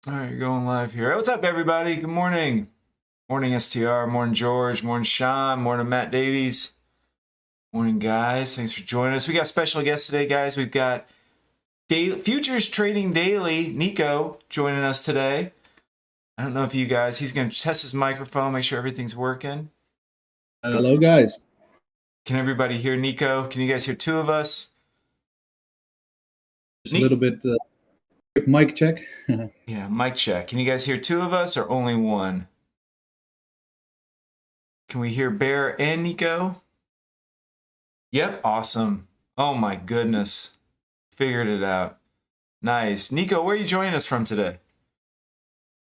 All right, you're going live here. What's up, everybody? Good morning. Morning, STR. Morning, George. Morning, Sean. Morning, Matt Davies. Morning, guys. Thanks for joining us. We got special guests today, guys. We've got Futures Trading Daily, Nico, joining us today. I don't know if you guys, he's going to test his microphone, make sure everything's working. Hello, guys. Can everybody hear Nico? Can you guys hear two of us? Just a little bit quick mic check. Yeah, mic check. Can you guys hear two of us or only one? Can we hear Bear and Nico? Yep, awesome. Oh my goodness. Figured it out. Nice. Nico, where are you joining us from today?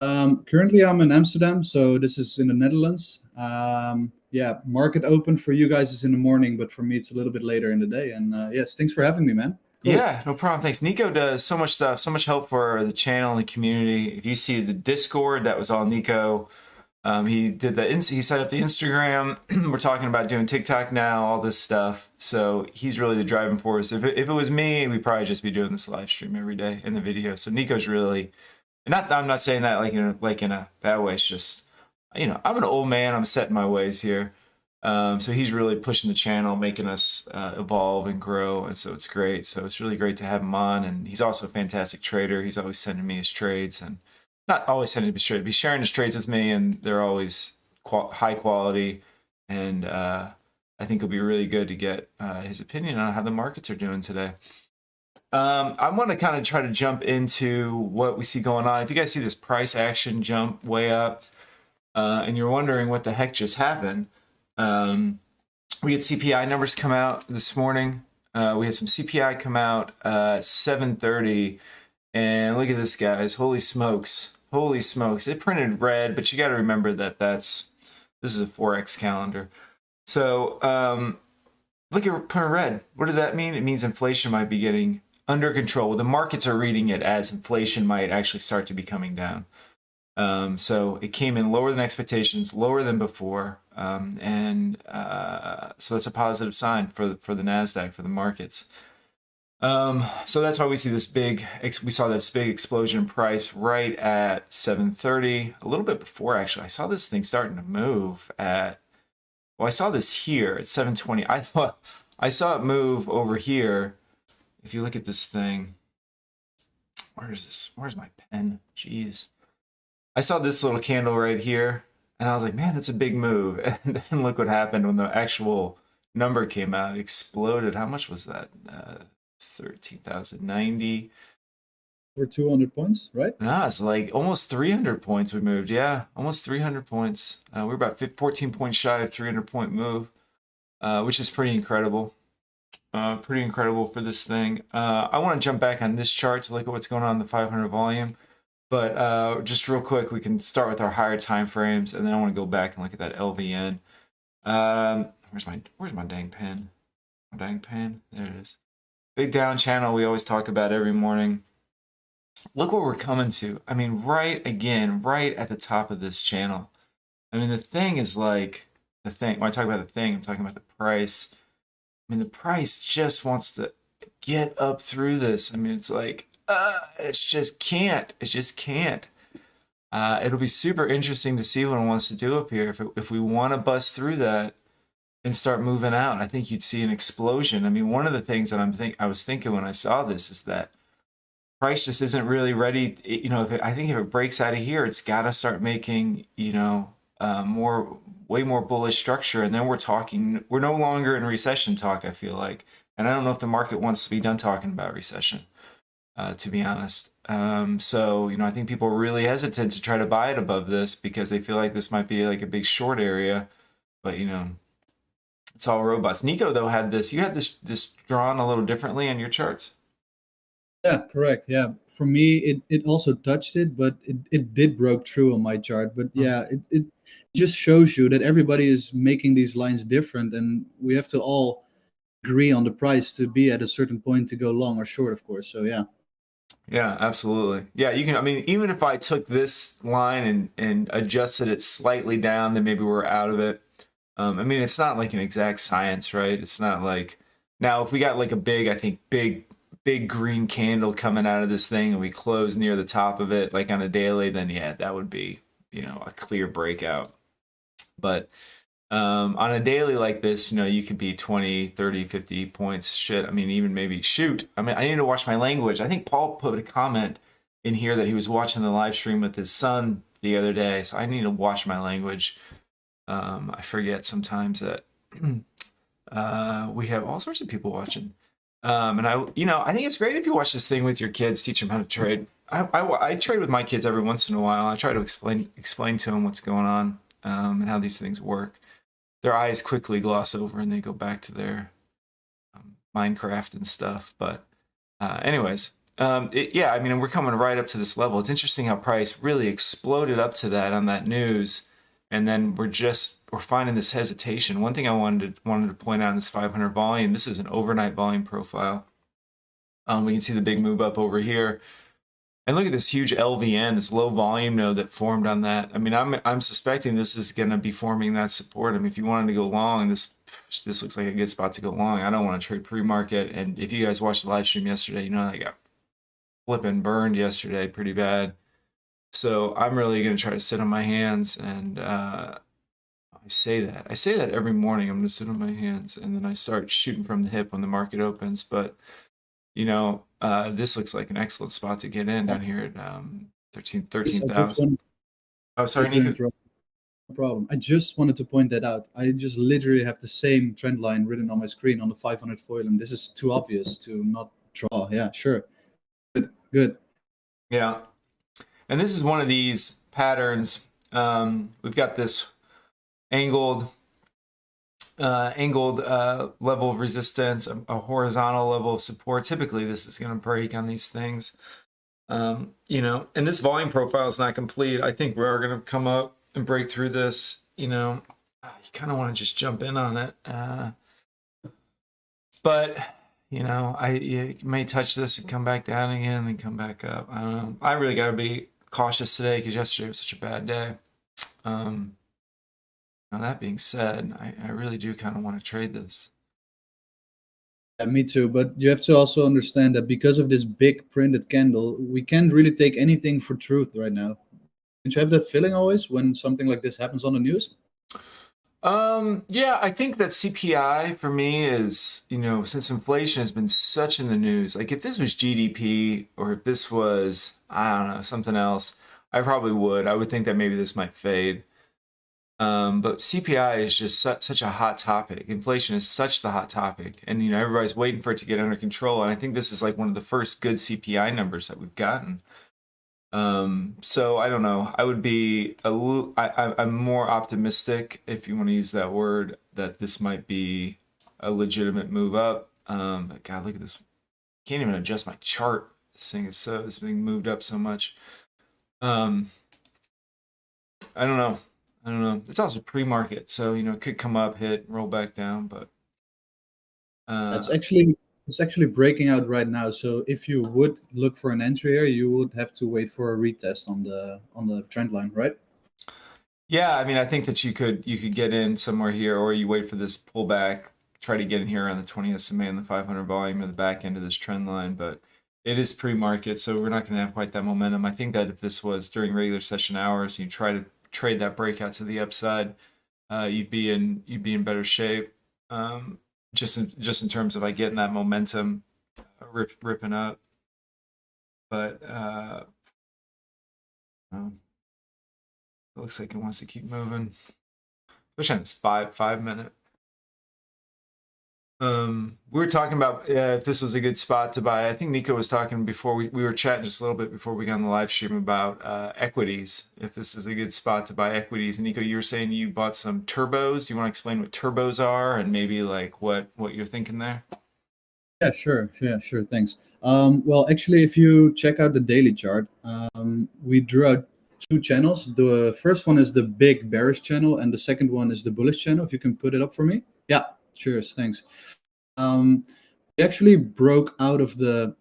Currently, I'm in Amsterdam, so this is in the Netherlands. Yeah, market open for you guys is in the morning, but for me, it's a little bit later in the day. And yes, thanks for having me, man. Cool. Yeah, no problem. Thanks. Nico does so much stuff, so much help for the channel and the community. If you see the Discord, that was all Nico. He did he set up the Instagram. We're talking about doing TikTok now, all this stuff. So he's really the driving force. If it was me, we'd probably just be doing this live stream every day in the video. So Nico's really, I'm not saying that like in a bad way. It's just, I'm an old man. I'm set in my ways here. So he's really pushing the channel, making us evolve and grow, and so it's great. So it's really great to have him on, and he's also a fantastic trader. He's always sending me his trades, and not always sending me his trades, but he's sharing his trades with me, and they're always high quality. And I think it'll be really good to get his opinion on how the markets are doing today. I want to kind of try to jump into what we see going on. If you guys see this price action jump way up, and you're wondering what the heck just happened. We had CPI numbers come out this morning. We had some CPI come out 7:30, and look at this, guys. Holy smokes. Holy smokes. It printed red, but you got to remember that this is a Forex calendar. So look at printed red. What does that mean? It means inflation might be getting under control. The markets are reading it as inflation might actually start to be coming down. So it came in lower than expectations, lower than before. So that's a positive sign for the Nasdaq, for the markets. So that's why we see we saw this big explosion in price right at 7:30, a little bit before actually. I saw this thing starting to move I saw this here at 7:20. I saw it move over here. If you look at this thing, where's my pen? Jeez. I saw this little candle right here, and I was like, man, that's a big move. And then look what happened when the actual number came out. It exploded. How much was that? 13,090. For 200 points, right? No, it's like almost 300 points we moved. Yeah, almost 300 points. We're about 14 points shy of 300-point move, which is pretty incredible. Pretty incredible for this thing. I want to jump back on this chart to look at what's going on in the 500 volume. But just real quick, we can start with our higher time frames, and then I want to go back and look at that LVN. Where's my dang pen? My dang pen? There it is. Big down channel we always talk about every morning. Look what we're coming to. I mean, right at the top of this channel. I mean, the thing is like the thing. When I talk about the thing, I'm talking about the price. I mean, the price just wants to get up through this. I mean, it's like, it just can't. It just can't. It'll be super interesting to see what it wants to do up here. If we want to bust through that and start moving out, I think you'd see an explosion. I mean, one of the things that I was thinking when I saw this is that price just isn't really ready. I think if it breaks out of here, it's got to start making, way more bullish structure. And then we're no longer in recession talk, I feel like. And I don't know if the market wants to be done talking about recession. To be honest. I think people are really hesitant to try to buy it above this because they feel like this might be like a big short area, but it's all robots. Nico, though, you had this drawn a little differently on your charts. Yeah, correct. Yeah, for me, it also touched it, but it did broke through on my chart. But yeah, it just shows you that everybody is making these lines different, and we have to all agree on the price to be at a certain point to go long or short, of course. So yeah. Yeah, absolutely. Yeah, you can. I mean, even if I took this line and adjusted it slightly down, then maybe we're out of it. I mean, it's not like an exact science, right? It's not like now if we got like a big big green candle coming out of this thing and we close near the top of it, like on a daily, then yeah, that would be, a clear breakout. But on a daily like this, you could be 20, 30, 50 points. Shit. I mean, even maybe shoot. I mean, I need to watch my language. I think Paul put a comment in here that he was watching the live stream with his son the other day. So I need to watch my language. I forget sometimes that we have all sorts of people watching. And I think it's great if you watch this thing with your kids, teach them how to trade. I trade with my kids every once in a while. I try to explain to them what's going on, and how these things work. Their eyes quickly gloss over and they go back to their Minecraft and stuff. But anyways, I mean, we're coming right up to this level. It's interesting how price really exploded up to that on that news. And then we're finding this hesitation. One thing I wanted to point out in this 500 volume, this is an overnight volume profile. We can see the big move up over here. And look at this huge LVN, this low volume node that formed on that. I mean, I'm suspecting this is going to be forming that support. I mean, if you wanted to go long, this looks like a good spot to go long. I don't want to trade pre-market. And if you guys watched the live stream yesterday, I got flipping burned yesterday pretty bad. So I'm really going to try to sit on my hands. And I say that every morning. I'm going to sit on my hands. And then I start shooting from the hip when the market opens. But this looks like an excellent spot to get in down here at 13,000. Oh, sorry, Nico. No problem. I just wanted to point that out. I just literally have the same trend line written on my screen on the 500 foil, and this is too obvious to not draw. Yeah, sure. Good. Yeah. And this is one of these patterns. We've got this angled level of resistance, a horizontal level of support. Typically, this is going to break on these things. And this volume profile is not complete. I think we're going to come up and break through this. You kind of want to just jump in on it. But you may touch this and come back down again and come back up. I don't know. I really got to be cautious today because yesterday was such a bad day. Now that being said, I really do kind of want to trade this. Yeah, me too. But you have to also understand that because of this big printed candle, we can't really take anything for truth right now. Don't you have that feeling always when something like this happens on the news? Yeah, I think that CPI for me is, since inflation has been such in the news, like if this was GDP or if this was, I don't know, something else, I probably would. I would think that maybe this might fade. But CPI is just such a hot topic. Inflation is such the hot topic. And, everybody's waiting for it to get under control. And I think this is like one of the first good CPI numbers that we've gotten. So I don't know. I would be I'm more optimistic, if you want to use that word, that this might be a legitimate move up. But God, look at this. I can't even adjust my chart. This thing moved up so much. I don't know. It's also pre-market, so it could come up, hit, roll back down, but it's actually breaking out right now. So if you would look for an entry here, you would have to wait for a retest on the trend line, right? Yeah, I mean, I think that you could get in somewhere here, or you wait for this pullback, try to get in here on the 20 SMA and the 500 volume or the back end of this trend line, but it is pre-market, so we're not going to have quite that momentum. I think that if this was during regular session hours, you try to trade that breakout to the upside, you'd be in better shape. Just in terms of like getting that momentum ripping up. But it looks like it wants to keep moving. Especially on this 5 minute. We were talking about if this was a good spot to buy. I think Nico was talking before we were chatting just a little bit before we got on the live stream about equities. If this is a good spot to buy equities. And Nico, you were saying you bought some turbos. You want to explain what turbos are and maybe like what you're thinking there? Yeah, sure. Thanks. Well, actually, if you check out the daily chart, we drew out two channels. The first one is the big bearish channel, and the second one is the bullish channel. If you can put it up for me. Yeah. Cheers, thanks. We actually broke out of the.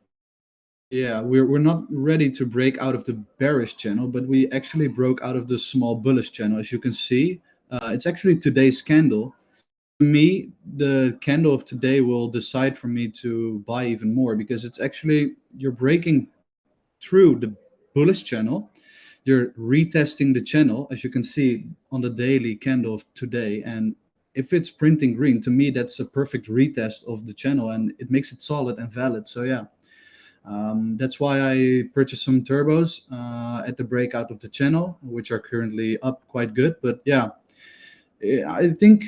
Yeah, we're not ready to break out of the bearish channel, but we actually broke out of the small bullish channel. As you can see, it's actually today's candle. To me, the candle of today will decide for me to buy even more, because it's actually, you're breaking through the bullish channel. You're retesting the channel, as you can see on the daily candle of today. And if it's printing green, to me, that's a perfect retest of the channel, and it makes it solid and valid. So yeah, that's why I purchased some turbos at the breakout of the channel, which are currently up quite good. But yeah, I think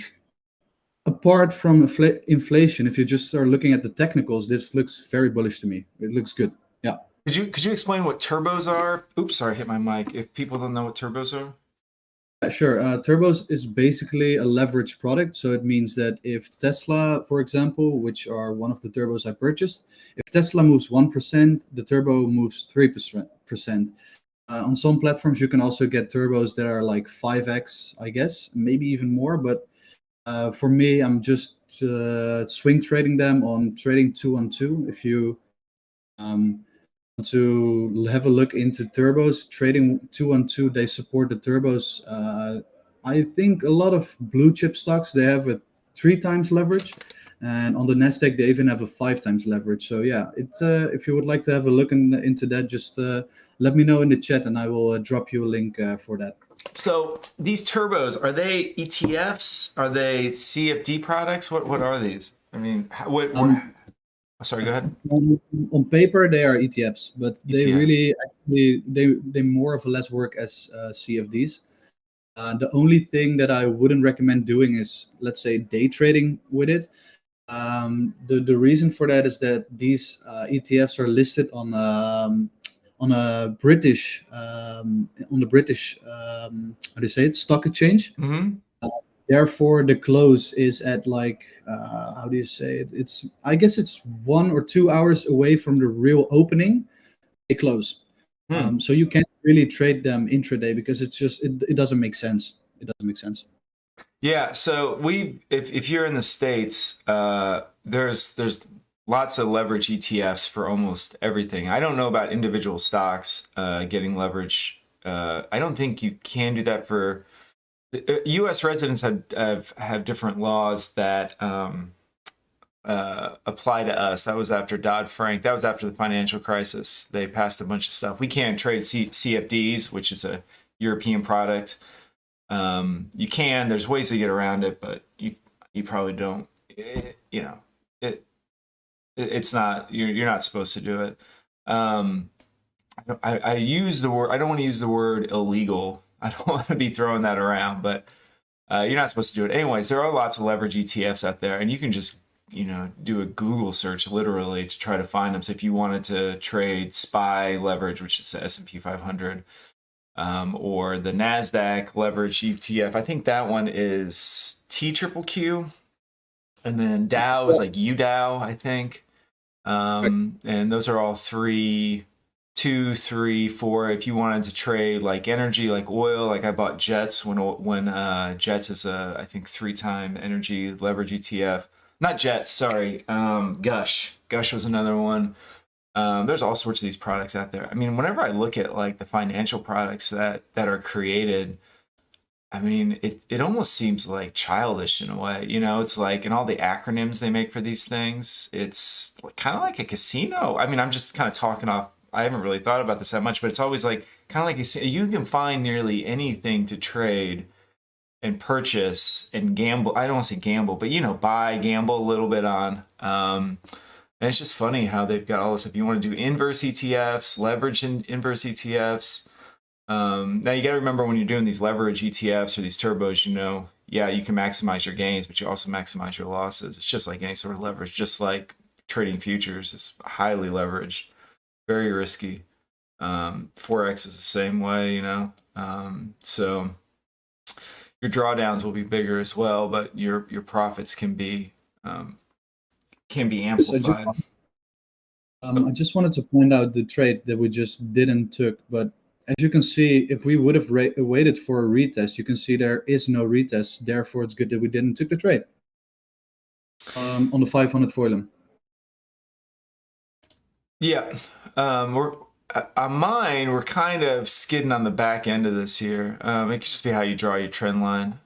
apart from inflation, if you just start looking at the technicals, this looks very bullish to me. It looks good. Yeah. Could you explain what turbos are? Oops, sorry, I hit my mic. If people don't know what turbos are. Sure. Turbos is basically a leverage product. So it means that if Tesla, for example, which are one of the turbos I purchased, if Tesla moves 1%, the turbo moves 3%. On some platforms, you can also get turbos that are like 5x, I guess, maybe even more. But for me, I'm just swing trading them on trading 2-on-2. If you um, to have a look into turbos, trading 2-on-2, they support the turbos. I think a lot of blue chip stocks, they have a 3 times leverage, and on the Nasdaq they even have a 5 times leverage. So yeah, if you would like to have a look into that, just let me know in the chat, and I will drop you a link for that. So these turbos, are they ETFs? Are they CFD products? What are these? I mean, sorry, go ahead. On paper, they are ETFs, but they ETF. really actually they more or less work as CFDs. The only thing that I wouldn't recommend doing is, let's say, day trading with it. The reason for that is that these ETFs are listed on a British on the British how do you say it, stock exchange. Mm-hmm. Therefore, the close is at like how do you say it? It's, I guess it's 1 or 2 hours away from the real opening. They close, so you can't really trade them intraday, because it's just it doesn't make sense. It doesn't make sense. Yeah. So if you're in the States, there's lots of leverage ETFs for almost everything. I don't know about individual stocks getting leverage. I don't think you can do that for U.S. residents. Have different laws that apply to us. That was after Dodd-Frank. That was after the financial crisis. They passed a bunch of stuff. We can't trade CFDs, which is a European product. You can. There's ways to get around it, but you probably don't. It's not. You're not supposed to do it. I use the word. I don't want to use the word illegal. I don't want to be throwing that around, but you're not supposed to do it. Anyways, there are lots of leverage ETFs out there, and you can just do a Google search literally to try to find them. So if you wanted to trade SPY leverage, which is the S&P 500, or the Nasdaq leverage ETF, I think that one is TQQQ, and then Dow is like UDOW, I think. And those are all 3, 2, 3, 4. If you wanted to trade like energy, like oil, like I bought Jets when Jets is I think 3-time energy leverage ETF. Not Jets, sorry. Gush was another one. There's all sorts of these products out there. I mean, whenever I look at like the financial products that are created, I mean, it almost seems like childish in a way. It's like, and all the acronyms they make for these things, it's kind of like a casino. I mean, I'm just kind of talking off. I haven't really thought about this that much, but it's always like kind of like you can find nearly anything to trade and purchase and gamble. I don't want to say gamble, but buy, gamble a little bit on. And it's just funny how they've got all this. If you want to do inverse ETFs, leverage in inverse ETFs. Now you got to remember when you're doing these leverage ETFs or these turbos, yeah, you can maximize your gains, but you also maximize your losses. It's just like any sort of leverage, just like trading futures is highly leveraged, very risky. Forex is the same way, so your drawdowns will be bigger as well, but your profits can be amplified. I just wanted to point out the trade that we just didn't took, but as you can see, if we would have waited for a retest, you can see there is no retest. Therefore, it's good that we didn't took the trade on the 500 foilum. Yeah, On mine, we're kind of skidding on the back end of this here. It could just be how you draw your trend line.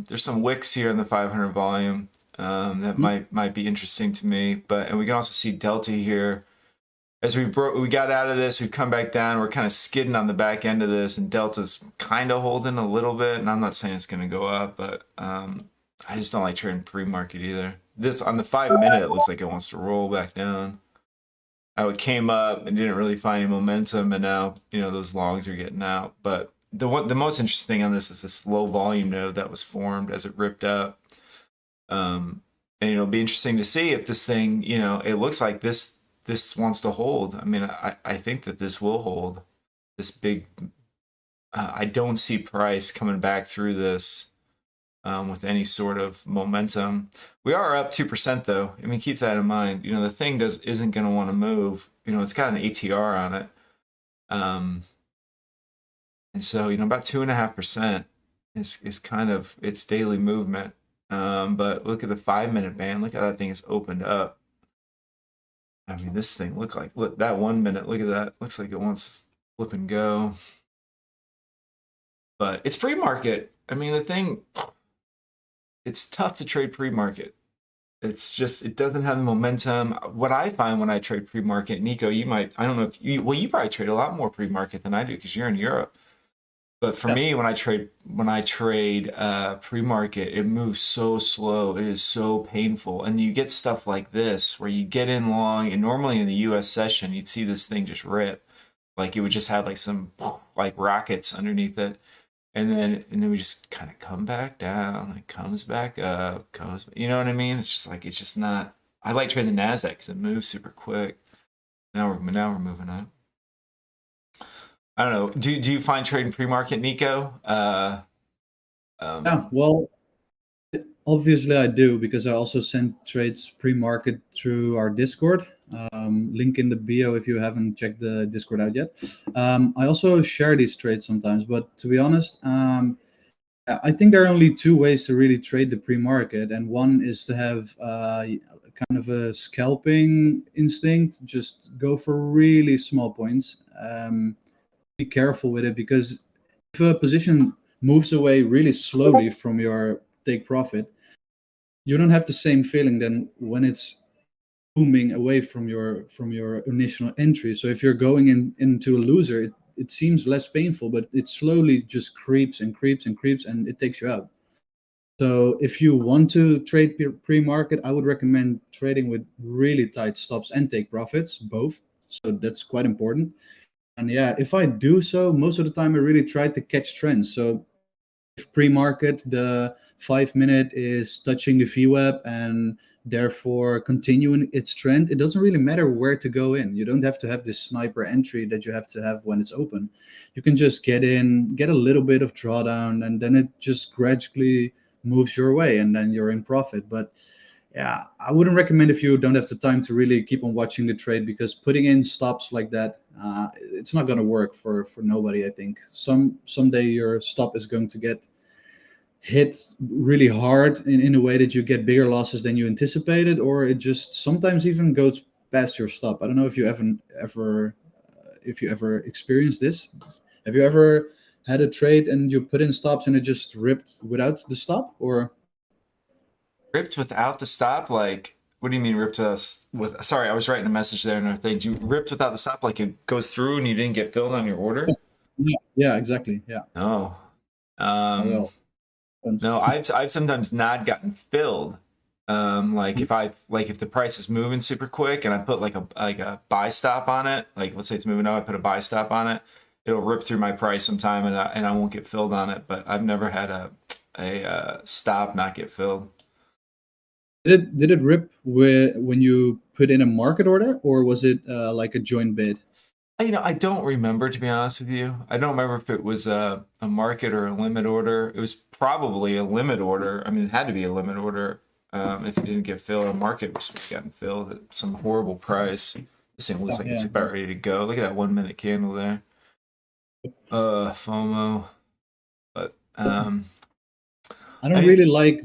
There's some wicks here in the 500 volume that might be interesting to me, and we can also see delta here. As we got out of this, we've come back down. We're kind of skidding on the back end of this, and delta's kind of holding a little bit. And I'm not saying it's going to go up, but I just don't like trading pre-market either. This on the 5 minute, it looks like it wants to roll back down. How it came up and didn't really find any momentum, and now those longs are getting out. But the most interesting thing on this is this low volume node that was formed as it ripped up. And it'll be interesting to see if this thing, it looks like this wants to hold. I mean, I think that this will hold. This big, I don't see price coming back through this with any sort of momentum. We are up 2% though. I mean, keep that in mind. The thing isn't going to want to move. It's got an ATR on it, and so about 2.5% is kind of its daily movement. But look at the 5-minute band. Look how that thing is opened up. I mean, this thing look that 1 minute. Look at that. Looks like it wants to flip and go. But it's pre-market. I mean, the thing. It's tough to trade pre-market. It's just, it doesn't have the momentum. What I find when I trade pre-market, Nico, you might, I don't know if you, well, you probably trade a lot more pre-market than I do because you're in Europe. But for me, when I trade pre-market, it moves so slow. It is so painful. And you get stuff like this where you get in long, and normally in the US session, you'd see this thing just rip. Like it would just have like some like rockets underneath it. And then we just kind of come back down. It comes back up. You know what I mean? It's just not. I like trading the Nasdaq because it moves super quick. Now we're moving up. I don't know. Do you find trading pre-market, Nico? Yeah, well, obviously I do, because I also send trades pre-market through our Discord. Link in the bio if you haven't checked the Discord out yet. I also share these trades sometimes, but to be honest, I think there are only two ways to really trade the pre-market, and one is to have kind of a scalping instinct. Just go for really small points. Be careful with it, because if a position moves away really slowly from your take profit, you don't have the same feeling than when it's booming away from your initial entry. So if you're going into a loser, it seems less painful, but it slowly just creeps and creeps and creeps, and it takes you out. So if you want to trade pre-market, I would recommend trading with really tight stops and take profits, both. So that's quite important. And yeah, if I do so, most of the time I really try to catch trends. So if pre-market, the 5-minute is touching the VWAP and therefore continuing its trend, it doesn't really matter where to go in. You don't have to have this sniper entry that you have to have when it's open. You can just get in, get a little bit of drawdown, and then it just gradually moves your way, and then you're in profit. But yeah, I wouldn't recommend if you don't have the time to really keep on watching the trade, because putting in stops like that, it's not going to work for nobody. I think someday your stop is going to get hit really hard in a way that you get bigger losses than you anticipated, or it just sometimes even goes past your stop. I don't know if you ever experienced this. Have you ever had a trade and you put in stops and it just ripped without the stop, or? Ripped without the stop? Like, what do you mean ripped with? Sorry, I was writing a message there and everything. You ripped without the stop, like it goes through and you didn't get filled on your order? Yeah, exactly. Yeah. No. Well, No, I've sometimes not gotten filled. Like if the price is moving super quick and I put like a buy stop on it, like let's say it's moving up, I put a buy stop on it, it'll rip through my price sometime and I won't get filled on it. But I've never had a stop not get filled. Did it rip when you put in a market order, or was it like a joint bid? I don't remember, to be honest with you. I don't remember if it was a market or a limit order. It was probably a limit order. I mean, it had to be a limit order. If it didn't get filled, a market was getting filled at some horrible price. This thing looks like it's about ready to go. Look at that 1 minute candle there. FOMO. But I don't really like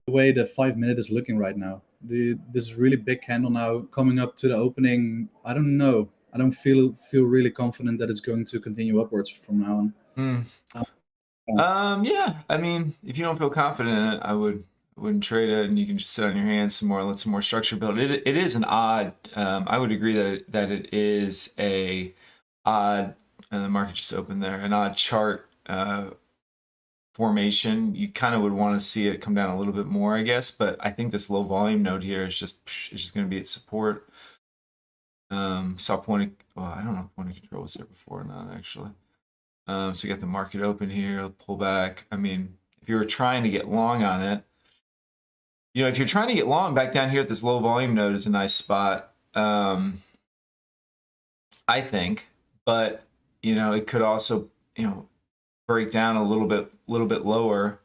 the way the 5-minute is looking right now. This really big candle now coming up to the opening. I don't know. I don't feel really confident that it's going to continue upwards from now on. Hmm. Yeah, I mean, if you don't feel confident in it, wouldn't trade it, and you can just sit on your hands some more, let some more structure build. It is an odd. I would agree that it is a odd. The market just opened there. An odd chart formation. You kind of would want to see it come down a little bit more, I guess. But I think this low volume node here is just going to be its support. Saw point of, well, I don't know if point of control was there before or not, actually. So you got the market open here, pull back. I mean, if you were trying to get long on it, if you're trying to get long back down here at this low volume node is a nice spot, I think. But, it could also, break down a little bit lower,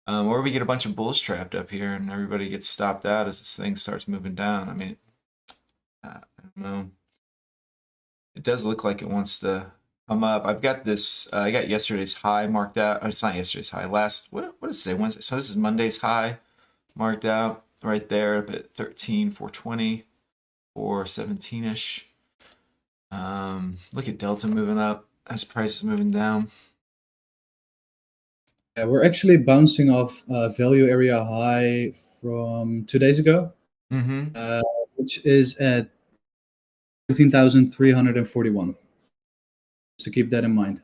or we get a bunch of bulls trapped up here and everybody gets stopped out as this thing starts moving down. I mean, I don't know. It does look like it wants to come up. I've got this. I got yesterday's high marked out. Oh, it's not yesterday's high. What is today? Wednesday. So this is Monday's high marked out right there up at 13,420 or 17ish. Look at Delta moving up as price is moving down. Yeah, we're actually bouncing off value area high from 2 days ago, which is at 13,341. Just to keep that in mind.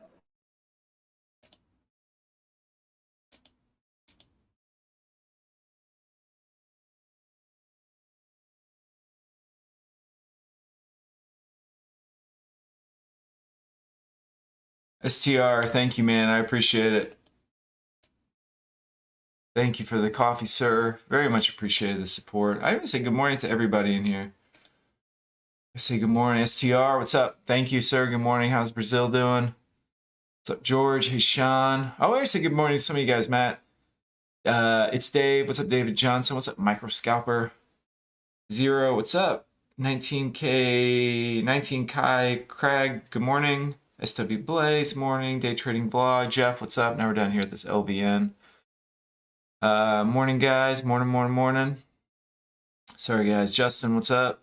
STR, thank you, man. I appreciate it. Thank you for the coffee, sir. Very much appreciated the support. I even say good morning to everybody in here. I say good morning, STR. What's up? Thank you, sir. Good morning. How's Brazil doing? What's up, George? Hey, Sean. I always say good morning to some of you guys, Matt. It's Dave. What's up, David Johnson? What's up, Micro Scalper? Zero. What's up? 19K, 19 Kai Craig. Good morning. SW Blaze. Morning. Day Trading Vlog. Jeff, what's up? Now we're down here at this LVN. Morning, guys. Morning. Sorry, guys. Justin, what's up?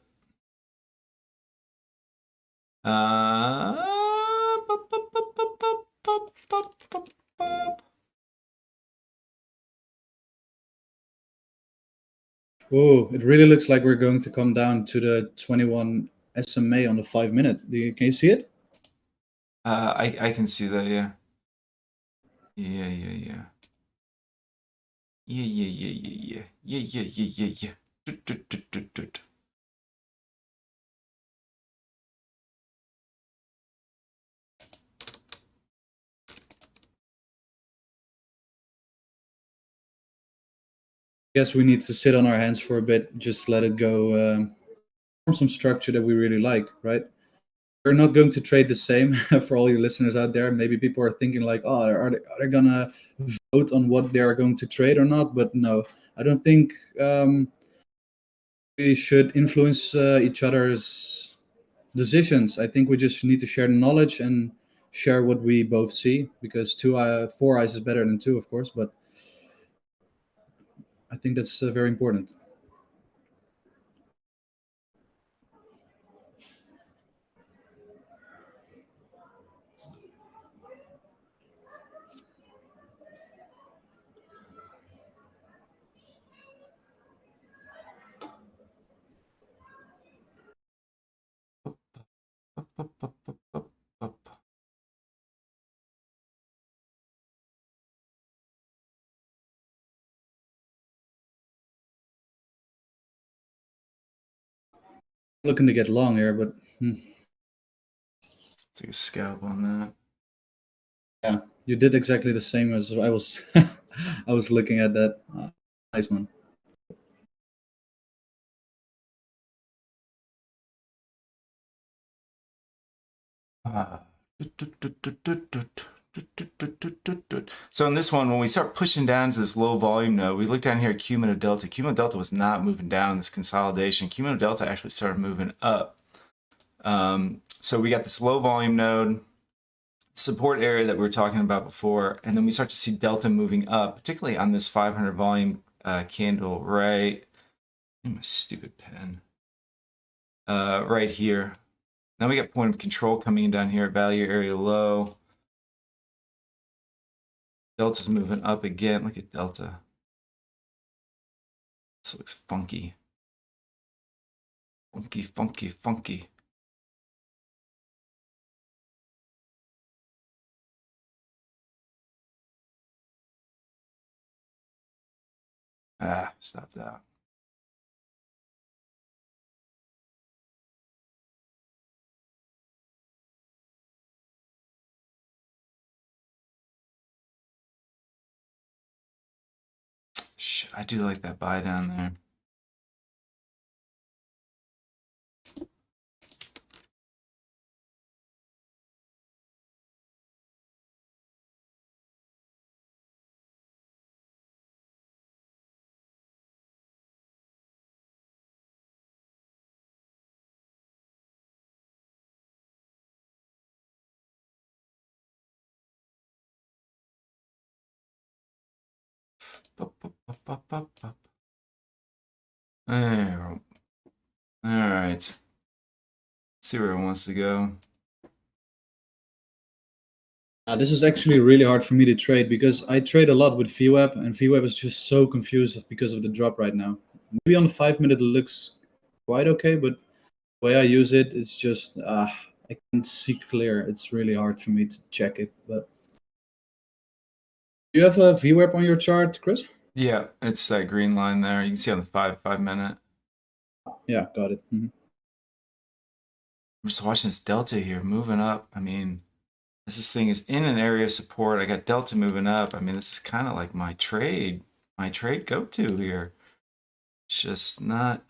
Oh, it really looks like we're going to come down to the 21 SMA on the 5-minute. Can you see it? I can see that, yeah. Yeah. Guess we need to sit on our hands for a bit, just let it go, form some structure that we really like, right? We're not going to trade the same. For all you listeners out there, maybe people are thinking like, oh, are they gonna vote on what they are going to trade or not? But no, I don't think we should influence each other's decisions. I think we just need to share the knowledge and share what we both see, because four eyes is better than two, of course, but I think that's very important. Looking to get long here, but take a scalp on that. Yeah, you did exactly the same as I was. I was looking at that. Nice one. So in this one, when we start pushing down to this low volume node, we look down here at Cumulative Delta. Cumulative Delta was not moving down in this consolidation. Cumulative Delta actually started moving up. So we got this low volume node, support area that we were talking about before, and then we start to see Delta moving up, particularly on this 500 volume candle right. My stupid pen. Right here. Now we got point of control coming in down here at value area low. Delta's moving up again. Look at Delta. This looks funky. Funky, funky, funky. Ah, stop that. Shit, I do like that buy down there. There. All right. See where it wants to go. This is actually really hard for me to trade because I trade a lot with VWAP, and VWAP is just so confused because of the drop right now. Maybe on the 5-minute it looks quite okay, but the way I use it, it's just I can't see clear. It's really hard for me to check it. But do you have a VWAP on your chart, Chris? Yeah, it's that green line there. You can see on the 5-minute. Yeah, got it. I'm just watching this Delta here moving up. I mean, this thing is in an area of support. I got Delta moving up. I mean, this is kind of like my trade go-to here. It's just not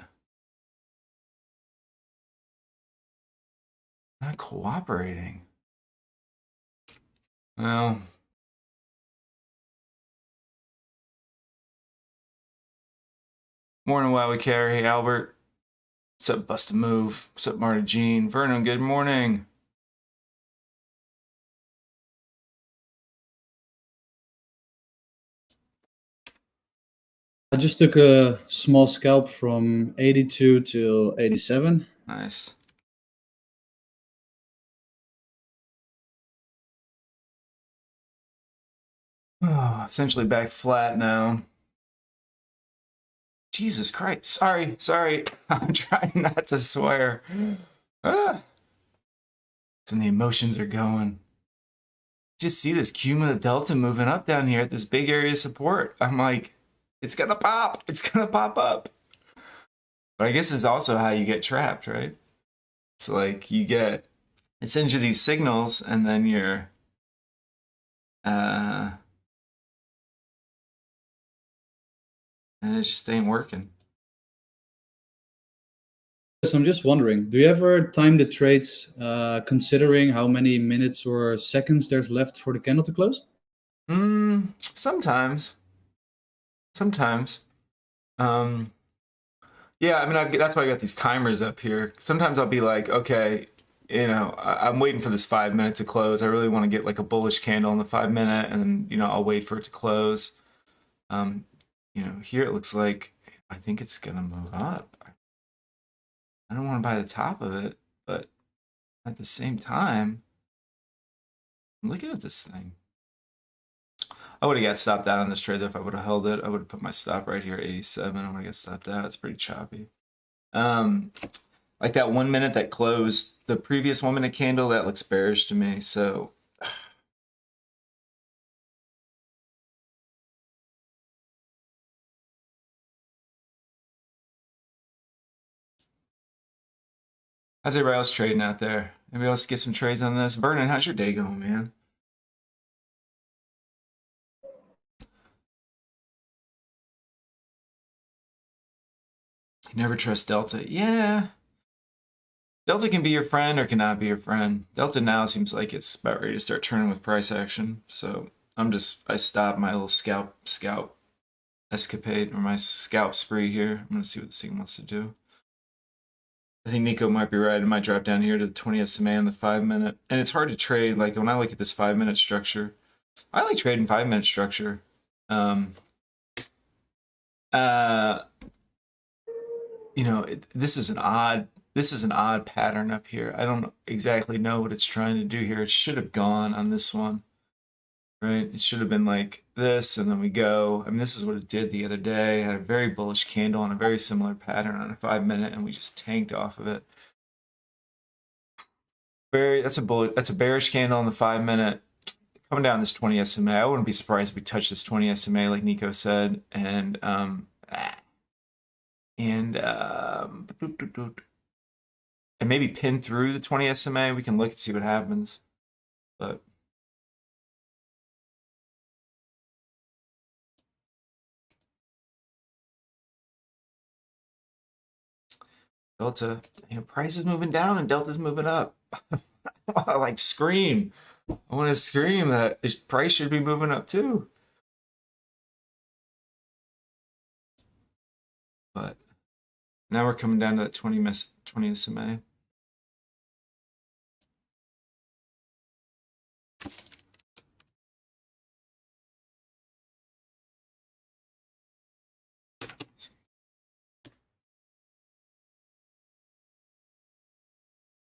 cooperating. Well, morning while we care. Hey, Albert. What's up, Bust a Move? What's up, Marta Jean? Vernon, good morning. I just took a small scalp from 82 to 87. Nice. Oh, essentially back flat now. Jesus Christ. Sorry. I'm trying not to swear. Ah. When the emotions are going. Just see this cumulative delta moving up down here at this big area of support. I'm like, it's gonna pop. It's gonna pop up. But I guess it's also how you get trapped, right? It's like it sends you these signals and then you're and it just ain't working. So I'm just wondering, do you ever time the trades considering how many minutes or seconds there's left for the candle to close? Sometimes. Yeah, I mean, that's why I got these timers up here. Sometimes I'll be like, okay, I'm waiting for this 5 minute to close. I really want to get like a bullish candle in the 5 minute, and I'll wait for it to close. Here it looks like I think it's gonna move up. I don't want to buy the top of it, but at the same time, I'm looking at this thing. I would have got stopped out on this trade though if I would have held it. I would have put my stop right here at 87. I would have got stopped out. It's pretty choppy. Like that 1 minute that closed, the previous 1 minute candle, that looks bearish to me. So how's everybody else trading out there? Anybody else get some trades on this? Vernon, how's your day going, man? You never trust Delta. Yeah. Delta can be your friend or cannot be your friend. Delta now seems like it's about ready to start turning with price action. So I stopped my little scalp escapade or my scalp spree here. I'm gonna see what this thing wants to do. I think Nico might be right. It might drop down here to the 20 SMA on the 5 minute. And it's hard to trade. Like when I look at this 5 minute structure, I like trading 5 minute structure. This is an odd This is an odd pattern up here. I don't exactly know what it's trying to do here. It should have gone on this one, right? It should have been like this, and then we go. I mean, this is what it did the other day. It had a very bullish candle on a very similar pattern on a 5-minute, and we just tanked off of it. That's a bearish candle on the 5-minute. Coming down this 20 SMA. I wouldn't be surprised if we touch this 20 SMA, like Nico said, and maybe pin through the 20 SMA. We can look and see what happens. But Delta, price is moving down and Delta's moving up. I like scream. I want to scream that price should be moving up too. But now we're coming down to that 20 SMA.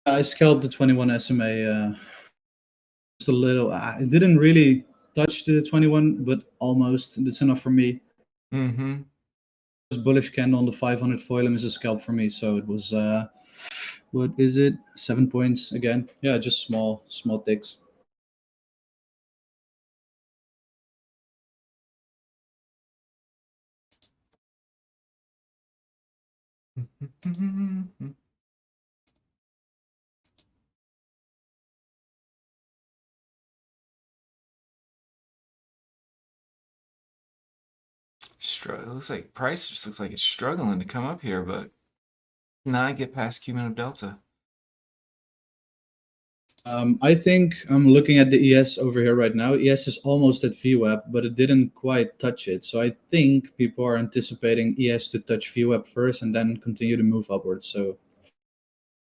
I scalped the 21 SMA just a little. It didn't really touch the 21, but almost. That's enough for me. Mm-hmm. This bullish candle on the 500 foil is a scalp for me. So it was, what is it? 7 points again. Yeah, just small ticks. It looks like price just looks like it's struggling to come up here, but not get past Cumulative Delta. I think I'm looking at the ES over here right now. ES is almost at VWAP, but it didn't quite touch it. So I think people are anticipating ES to touch VWAP first and then continue to move upwards. So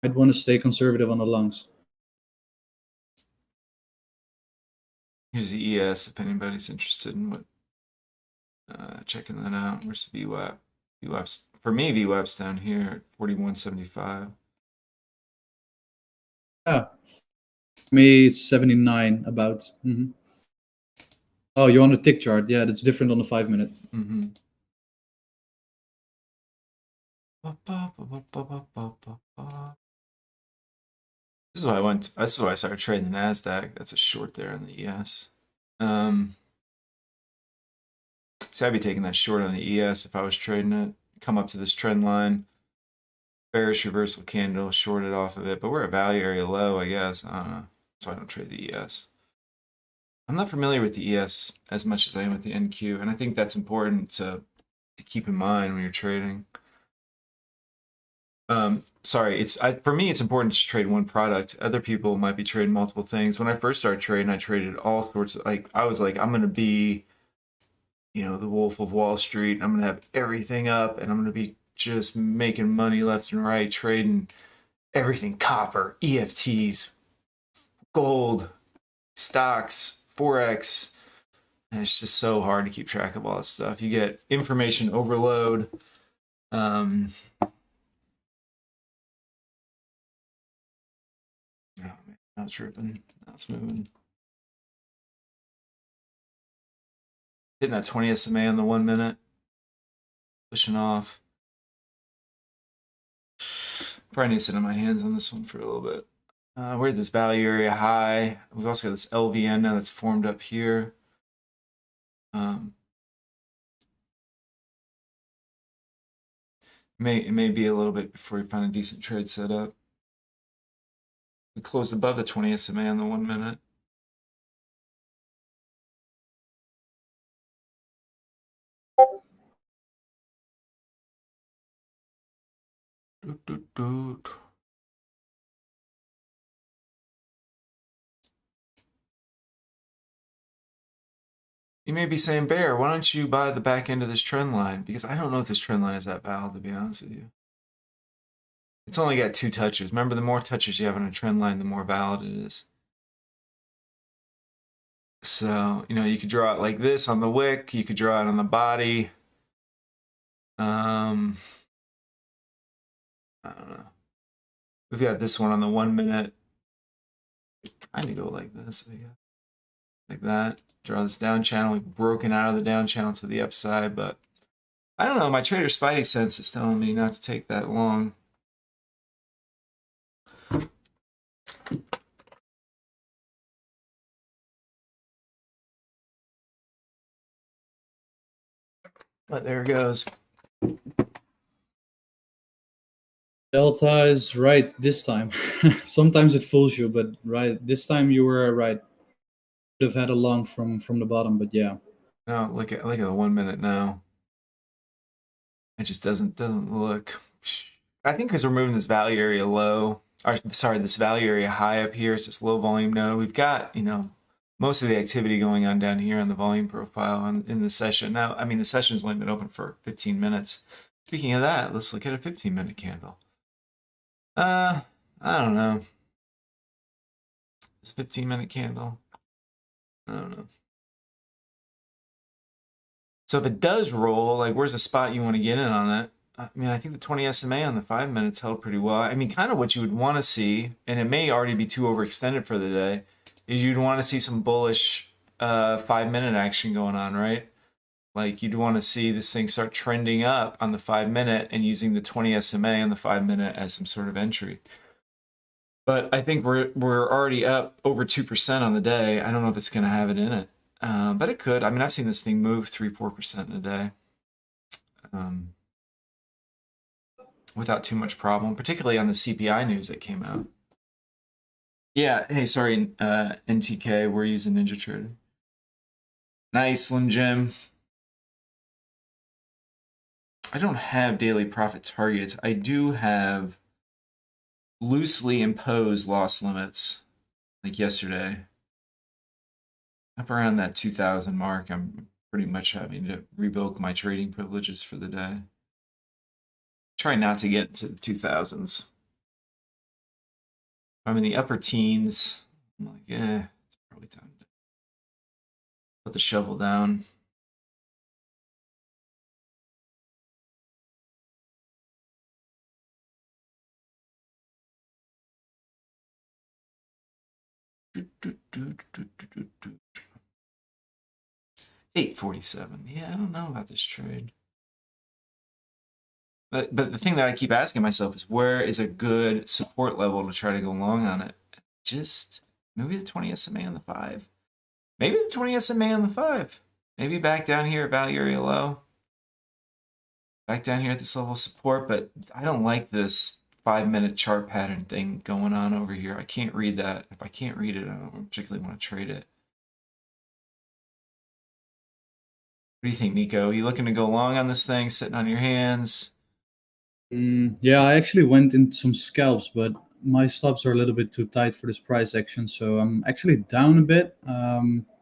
I'd want to stay conservative on the longs. Here's the ES if anybody's interested in what checking that out. Where's the VWAP? VWAP's for me. VWAP's down here at 41.75. Yeah, me it's 79 about. Mm-hmm. Oh, you're on the tick chart. Yeah, that's different on the 5-minute. Mm-hmm. This is why I started trading the Nasdaq. That's a short there on the ES. So I'd be taking that short on the ES if I was trading it. Come up to this trend line, bearish reversal candle, short it off of it. But we're at value area low, I guess. I don't know. So I don't trade the ES. I'm not familiar with the ES as much as I am with the NQ, and I think that's important to keep in mind when you're trading. Sorry, for me it's important to trade one product. Other people might be trading multiple things. When I first started trading, I traded all sorts of, I was like, I'm gonna be, the Wolf of Wall Street, and I'm gonna have everything up, and I'm gonna be just making money left and right, trading everything: copper, EFTs, gold, stocks, Forex. And it's just so hard to keep track of all this stuff. You get information overload. Oh man, now it's ripping. Now it's moving. Hitting that 20 SMA on the 1 minute. Pushing off. Probably need to sit on my hands on this one for a little bit. We're at this value area high. We've also got this LVN now that's formed up here. It may be a little bit before you find a decent trade set up. We closed above the 20 SMA on the 1 minute. You may be saying, Bear, why don't you buy the back end of this trend line? Because I don't know if this trend line is that valid, to be honest with you. It's only got 2 touches. Remember, the more touches you have on a trend line, the more valid it is. So, you could draw it like this on the wick. You could draw it on the body. I don't know. We've got this one on the 1 minute. Kind of go like this, I guess. Like that. Draw this down channel. We've broken out of the down channel to the upside, but I don't know. My trader spidey sense is telling me not to take that long. But there it goes. Delta is right this time. Sometimes it fools you, but right this time you were right. Could have had a long from the bottom, but yeah. No, look at the 1 minute now. It just doesn't look. I think because we're moving this value area low, or sorry, this value area high up here. It's this low volume node. We've got, you know, most of the activity going on down here on the volume profile in the session. Now, I mean, the session's only been open for 15 minutes. Speaking of that, let's look at a 15-minute candle. I don't know. This 15-minute candle. I don't know. So if it does roll, like, where's the spot you want to get in on it? I mean, I think the 20 SMA on the 5 minutes held pretty well. I mean, kind of what you would want to see, and it may already be too overextended for the day, is you'd want to see some bullish 5 minute action going on, right? Like, you'd want to see this thing start trending up on the 5 minute and using the 20 SMA on the 5 minute as some sort of entry. But I think we're already up over 2% on the day. I don't know if it's going to have it in it. But it could. I mean, I've seen this thing move 3-4% in a day without too much problem, particularly on the CPI news that came out. Yeah, hey, sorry, NTK, we're using NinjaTrader. Nice, Slim Jim. I don't have daily profit targets. I do have loosely imposed loss limits, like yesterday. Up around that 2,000 mark, I'm pretty much having to revoke my trading privileges for the day. Try not to get into the 2,000s. I'm in the upper teens. I'm like, it's probably time to put the shovel down. $8.47. Yeah, I don't know about this trade. But the thing that I keep asking myself is, where is a good support level to try to go long on it? Just maybe the 20 SMA on the 5. Maybe the 20 SMA on the 5. Maybe back down here at value area low. Back down here at this level of support, but I don't like this 5 minute chart pattern thing going on over here. I can't read that. If I can't read it, I don't particularly want to trade it. What do you think, Nico? Are you looking to go long on this thing, sitting on your hands? Yeah, I actually went in some scalps, but my stops are a little bit too tight for this price action, so I'm actually down a bit.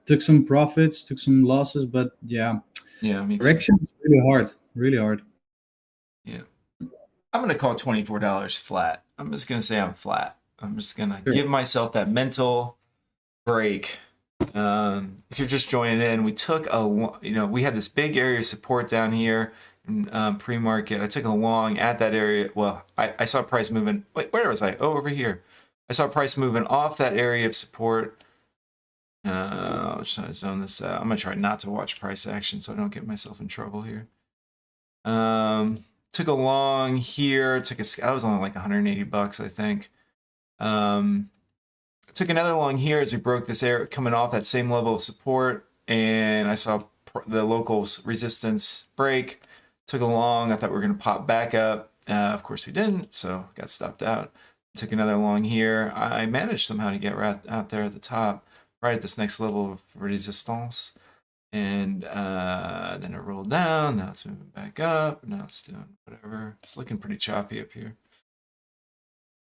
Took some profits, took some losses, but yeah, direction is really hard, really hard. Yeah, I'm gonna call $24 flat. I'm just gonna say I'm flat. I'm just gonna give myself that mental break. If you're just joining in, we took we had this big area of support down here in pre-market. I took a long at that area. Well, I saw price moving. Wait, where was I? Oh, over here. I saw price moving off that area of support. I'll try to zone this out. I'm gonna try not to watch price action so I don't get myself in trouble here. Took a long here. I was only like 180 bucks, I think. Took another long here as we broke this area, coming off that same level of support, and I saw the local resistance break. Took a long. I thought we were going to pop back up. Of course we didn't, so got stopped out. Took another long here. I managed somehow to get right out there at the top, right at this next level of resistance. And then it rolled down. Now it's moving back up. Now it's doing whatever. It's looking pretty choppy up here.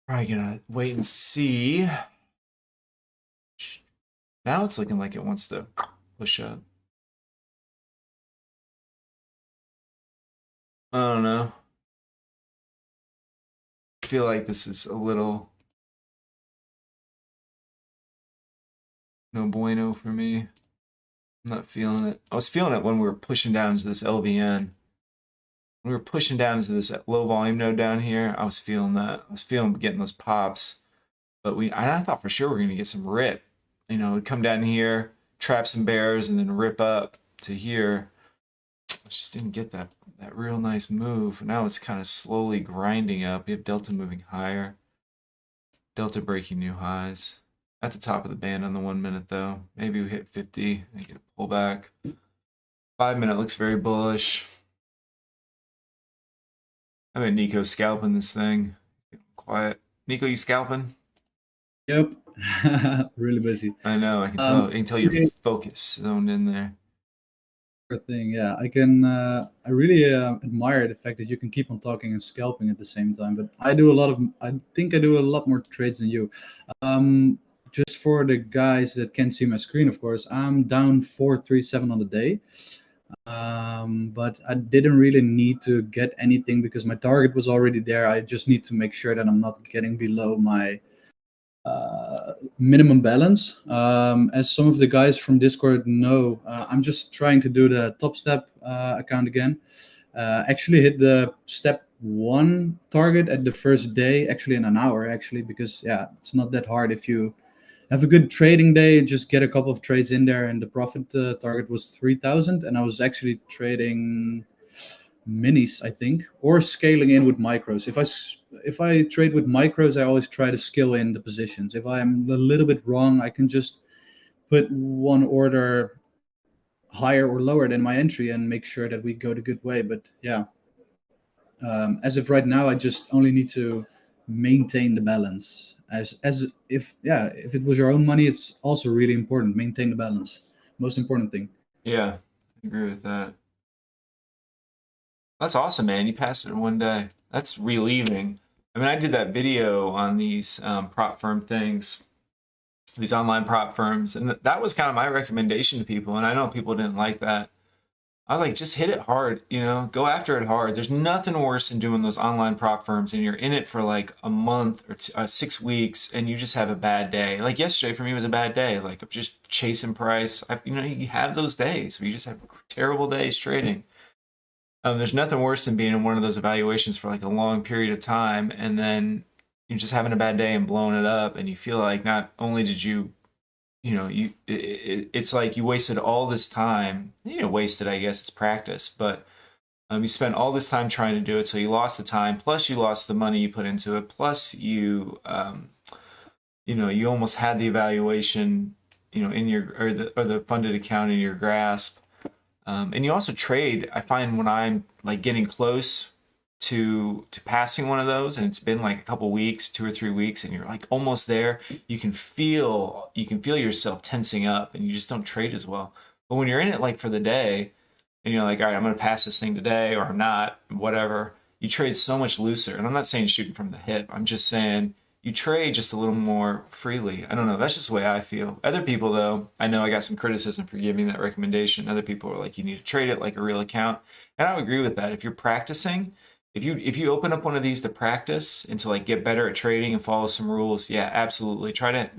Probably gonna wait and see. Now it's looking like it wants to push up. I don't know. I feel like this is a little no bueno for me. I'm not feeling it. I was feeling it when we were pushing down to this LVN. we were pushing down into this low volume node down here, I was feeling that. I was feeling getting those pops. But I thought for sure we are going to get some rip. You know, we'd come down here, trap some bears, and then rip up to here. I just didn't get that real nice move. Now it's kind of slowly grinding up. You have Delta moving higher. Delta breaking new highs. At the top of the band on the 1 minute though. Maybe we hit 50 and get a pullback. 5 minute looks very bullish. I mean, Nico scalping this thing. Quiet. Nico, you scalping? Yep. Really busy. I know. I can tell you're focused, zoned in there. Thing, yeah. I really admire the fact that you can keep on talking and scalping at the same time. But I think I do a lot more trades than you. Just for the guys that can't see my screen, of course, I'm down 437 on the day. But I didn't really need to get anything because my target was already there. I just need to make sure that I'm not getting below my minimum balance. As some of the guys from Discord know, I'm just trying to do the Top Step account again. Actually hit the step 1 target at the first day, actually in an hour, actually, because yeah, it's not that hard if you have a good trading day, just get a couple of trades in there, and the profit target was 3,000, and I was actually trading minis, I think, or scaling in with micros. If I trade with micros, I always try to scale in the positions. If I'm a little bit wrong, I can just put one order higher or lower than my entry and make sure that we go the good way. But yeah, as of right now, I just only need to maintain the balance. As if it was your own money, it's also really important. Maintain the balance. Most important thing. Yeah, I agree with that. That's awesome, man. You passed it in 1 day. That's relieving. I mean, I did that video on these prop firm things, these online prop firms, and that was kind of my recommendation to people. And I know people didn't like that. I was like, just hit it hard, you know, go after it hard. There's nothing worse than doing those online prop firms and you're in it for like a month or 6 weeks and you just have a bad day. Like yesterday for me was a bad day. Like I'm just chasing price. You have those days where you just have terrible days trading. There's nothing worse than being in one of those evaluations for like a long period of time and then you're just having a bad day and blowing it up and you feel like not only did you it's like you wasted all this time. Wasted, I guess it's practice, but you spent all this time trying to do it, so you lost the time, plus you lost the money you put into it, plus you almost had the evaluation, in your or the funded account in your grasp, and you also trade. I find when I'm like getting close to passing one of those and it's been like a couple weeks, 2 or 3 weeks, and you're like almost there, you can feel yourself tensing up and you just don't trade as well. But when you're in it like for the day and you're like, all right, I'm going to pass this thing today or I'm not, whatever, you trade so much looser. And I'm not saying shooting from the hip, I'm just saying you trade just a little more freely. I don't know, that's just the way I feel. Other people though, I know I got some criticism for giving that recommendation. Other people are like, you need to trade it like a real account, and I would agree with that. If you're practicing, if you open up one of these to practice and to like get better at trading and follow some rules, yeah, absolutely. Try to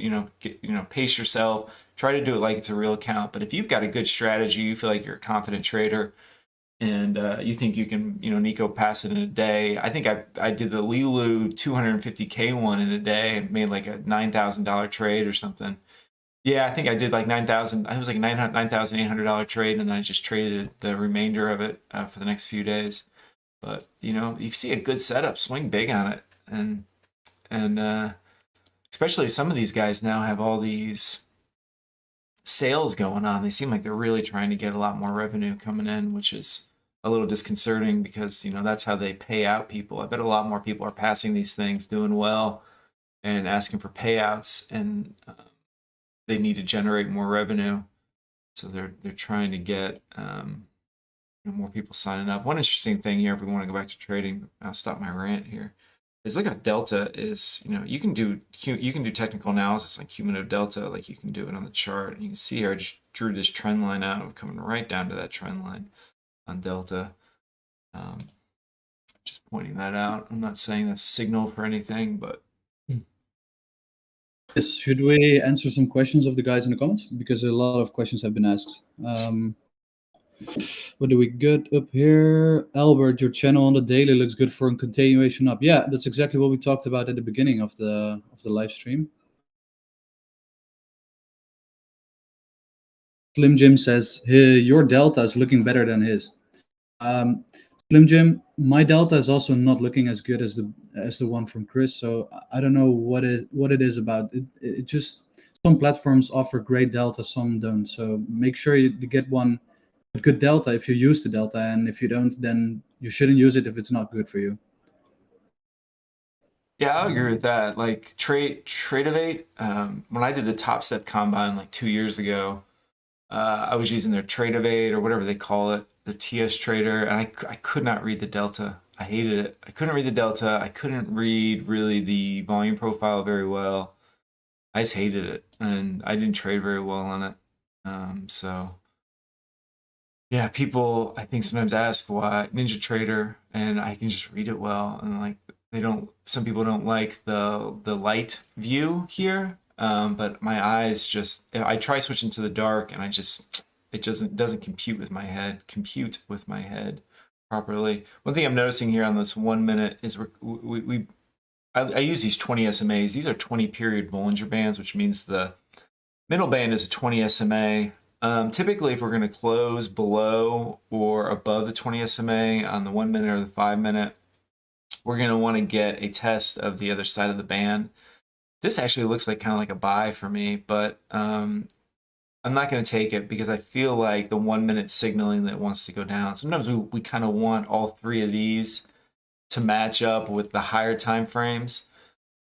pace yourself. Try to do it like it's a real account. But if you've got a good strategy, you feel like you're a confident trader, and you think you can, Nico, pass it in a day. I think I did the Lilu 250K one in a day and made like a $9,000 trade or something. Yeah, I think I did like 9,000. It was like $9,800 trade, and then I just traded the remainder of it for the next few days. But if you see a good setup, swing big on it, and especially some of these guys now have all these sales going on. They seem like they're really trying to get a lot more revenue coming in, which is a little disconcerting because that's how they pay out people. I bet a lot more people are passing these things, doing well, and asking for payouts, and they need to generate more revenue, so they're trying to get more people signing up. One interesting thing here, if we want to go back to trading, I'll stop my rant here, is look at Delta is, you can do technical analysis on cumulative Delta, like you can do it on the chart. And you can see here, I just drew this trend line out. We're coming right down to that trend line on Delta. Just pointing that out. I'm not saying that's a signal for anything, but. Yes, should we answer some questions of the guys in the comments? Because a lot of questions have been asked. What do we get up here? Albert, your channel on the daily looks good for a continuation up. Yeah, that's exactly what we talked about at the beginning of the live stream. Slim Jim says your delta is looking better than his. Slim Jim, my delta is also not looking as good as the one from Chris. So I don't know what it is about it. It just, some platforms offer great delta, some don't. So make sure you get one with good delta if you use the delta, and if you don't, then you shouldn't use it if it's not good for you. Yeah, I agree with that. Like Tradeovate, when I did the Top Step Combine like 2 years ago, I was using their Tradeovate or whatever they call it, the TS Trader, and I could not read the delta. I hated it. I couldn't read the delta. I couldn't read really the volume profile very well. I just hated it, and I didn't trade very well on it. So yeah, people I think sometimes ask why Ninja Trader, and I can just read it well, and like they don't. Some people don't like the light view here, but my eyes just. I try switching to the dark, and it doesn't compute with my head properly. One thing I'm noticing here on this 1 minute is I use these 20 SMAs. These are 20 period Bollinger Bands, which means the middle band is a 20 SMA. Typically, if we're going to close below or above the 20 SMA on the 1 minute or the 5 minute, we're going to want to get a test of the other side of the band. This actually looks like kind of like a buy for me, but I'm not going to take it because I feel like the 1 minute signaling that wants to go down. Sometimes we kind of want all three of these to match up with the higher time frames.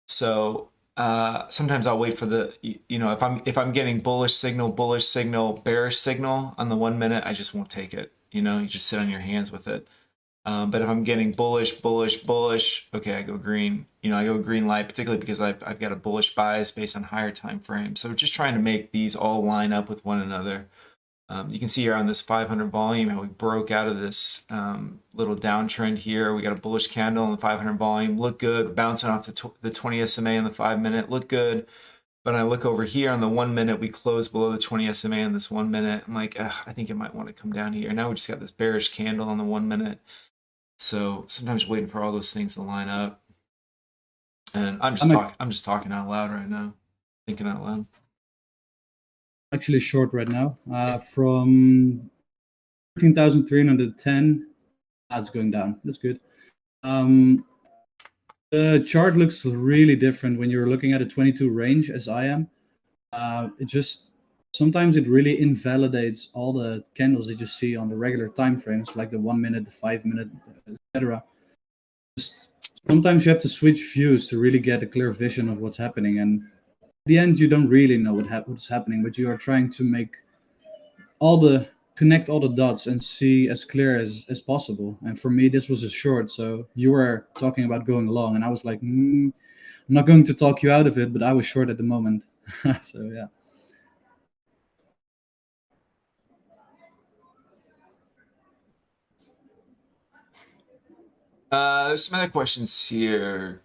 So sometimes I'll wait for the, if I'm getting bullish signal, bearish signal on the 1 minute, I just won't take it. You just sit on your hands with it. But if I'm getting bullish, okay, I go green. I go green light, particularly because I've got a bullish bias based on higher time frames. So just trying to make these all line up with one another. You can see here on this 500 volume how we broke out of this little downtrend here. We got a bullish candle on the 500 volume, look good, bouncing off the 20 SMA in the 5 minute, look good. But I look over here on the 1 minute, we close below the 20 SMA in this 1 minute. I'm like, I think it might want to come down here. Now we just got this bearish candle on the 1 minute. So sometimes waiting for all those things to line up. And I'm just talking out loud right now, thinking out loud. Actually short right now. From 13,310, that's going down. That's good. The chart looks really different when you're looking at a 22 range, as I am. It just sometimes it really invalidates all the candles that you see on the regular time frames, like the 1 minute, the 5 minute, etc. Just sometimes you have to switch views to really get a clear vision of what's happening, and at the end you don't really know what's happening, but you are trying to connect all the dots and see as clear as possible. And for me, this was a short, so you were talking about going long, and I was like, I'm not going to talk you out of it, but I was short at the moment. So yeah. There's some other questions here.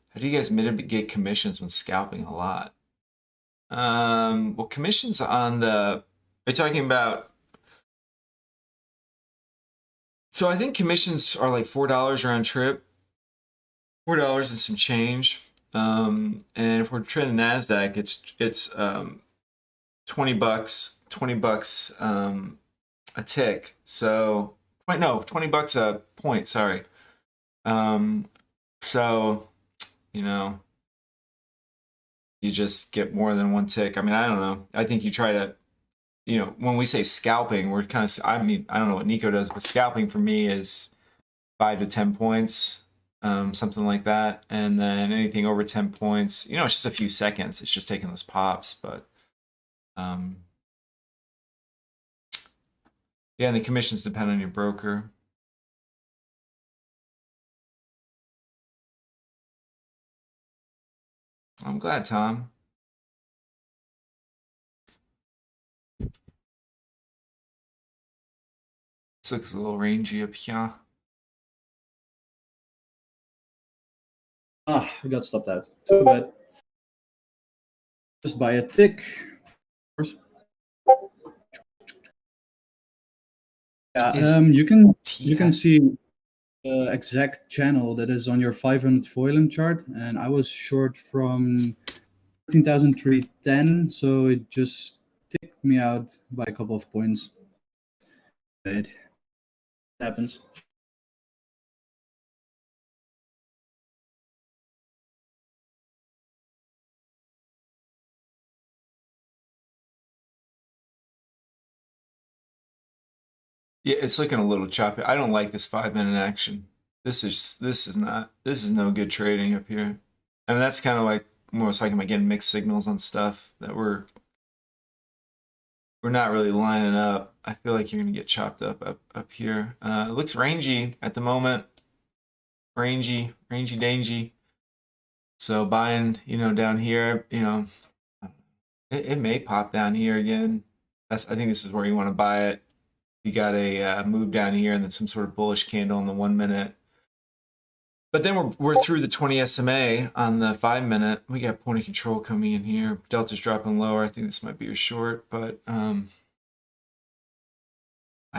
How do you guys mitigate commissions when scalping a lot? Well, commissions on are you talking about? So I think commissions are like $4 round trip, $4 and some change. And if we're trading Nasdaq, it's $20 a tick. So no, $20 a point. Sorry. So you just get more than one tick. I mean, I don't know. I think you try to, when we say scalping, we're kind of, I mean, I don't know what Nico does, but scalping for me is 5 to 10 points, something like that. And then anything over 10 points, it's just a few seconds. It's just taking those pops. But yeah, and the commissions depend on your broker. I'm glad, Tom. This looks a little rangy up here. I got stopped out. Too bad. Just buy a tick, of course. Yeah, you can see the exact channel that is on your 500 foiling chart, and I was short from 13,310, so it just ticked me out by a couple of points. It happens. Yeah, it's looking a little choppy. I don't like this 5 minute action. This is no good trading up here. I mean, that's kind of like when I was talking about getting mixed signals on stuff that we're not really lining up. I feel like you're gonna get chopped up here. It looks rangy at the moment. Rangy, dangy. So buying, down here, it may pop down here again. I think this is where you want to buy it. You got a move down here and then some sort of bullish candle in the 1 minute. But then we're through the 20 SMA on the 5 minute. We got point of control coming in here. Delta's dropping lower. I think this might be your short, but I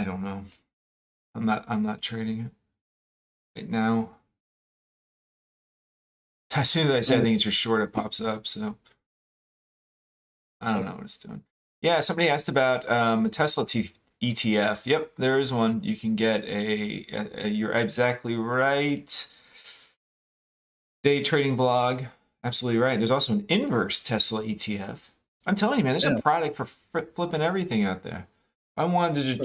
don't know. I'm not trading it right now. As soon as I say I think it's your short, it pops up. So I don't know what it's doing. Yeah, somebody asked about a Tesla ETF. Yep, there is one. You can get you're exactly right. Day trading vlog. Absolutely right. There's also an inverse Tesla ETF. I'm telling you, man, there's a product for flipping everything out there. I wanted to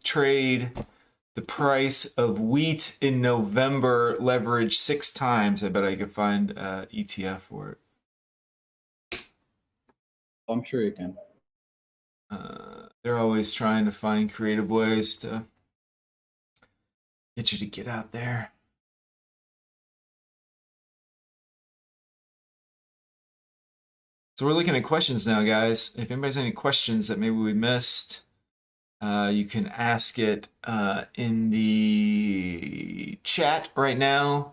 trade the price of wheat in November, leverage 6 times. I bet I could find ETF for it. I'm sure you can. They're always trying to find creative ways to get you to get out there. So we're looking at questions now, guys. If anybody's any questions that maybe we missed, you can ask it in the chat right now.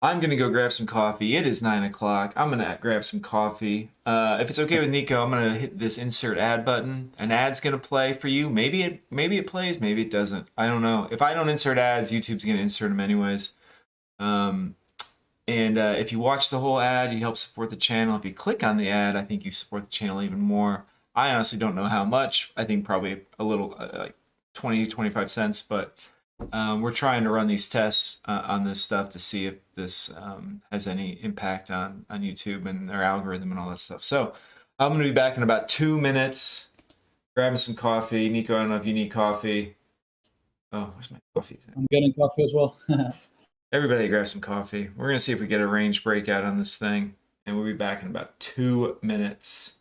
I'm going to go grab some coffee. It is 9 o'clock. I'm going to grab some coffee. If it's okay with Nico, I'm going to hit this insert ad button. An ad's going to play for you. Maybe it plays, maybe it doesn't. I don't know. If I don't insert ads, YouTube's going to insert them anyways. And if you watch the whole ad, you help support the channel. If you click on the ad, I think you support the channel even more. I honestly don't know how much. I think probably a little, like 20, 25 cents, but we're trying to run these tests on this stuff to see if this has any impact on YouTube and their algorithm and all that stuff. So I'm going to be back in about 2 minutes, grabbing some coffee. Nico, I don't know if you need coffee. Oh, where's my coffee thing? I'm getting coffee as well. Everybody grab some coffee. We're going to see if we get a range breakout on this thing, and we'll be back in about 2 minutes.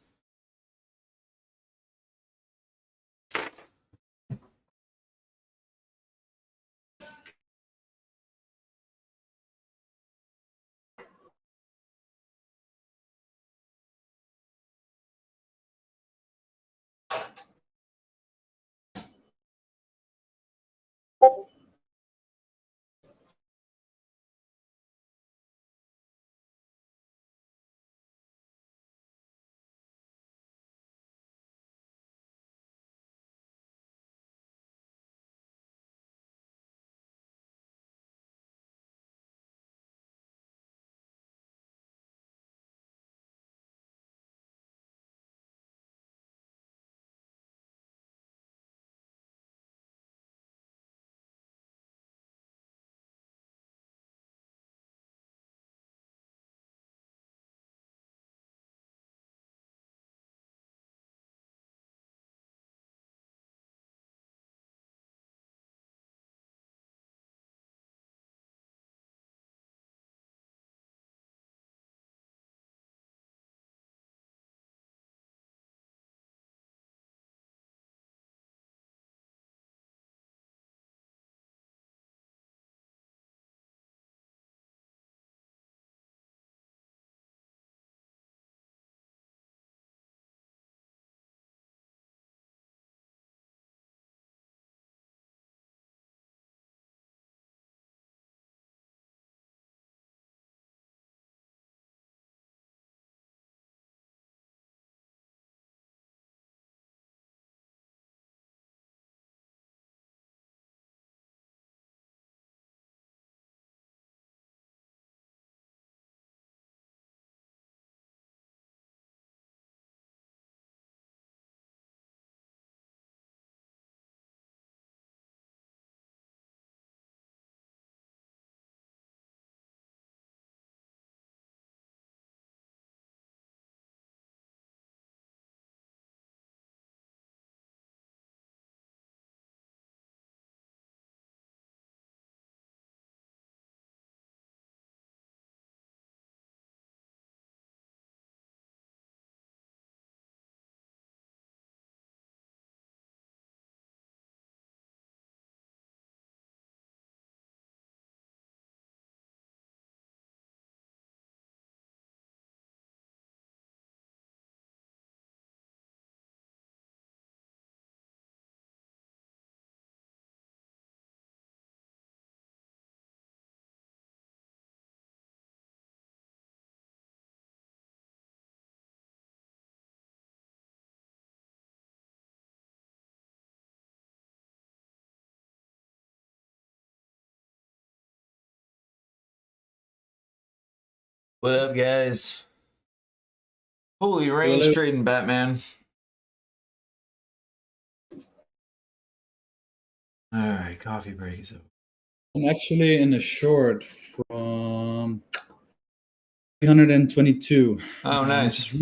What up, guys? Holy range Hello. trading, Batman. All right, coffee break is over. I'm actually in a short from 322. Oh, nice.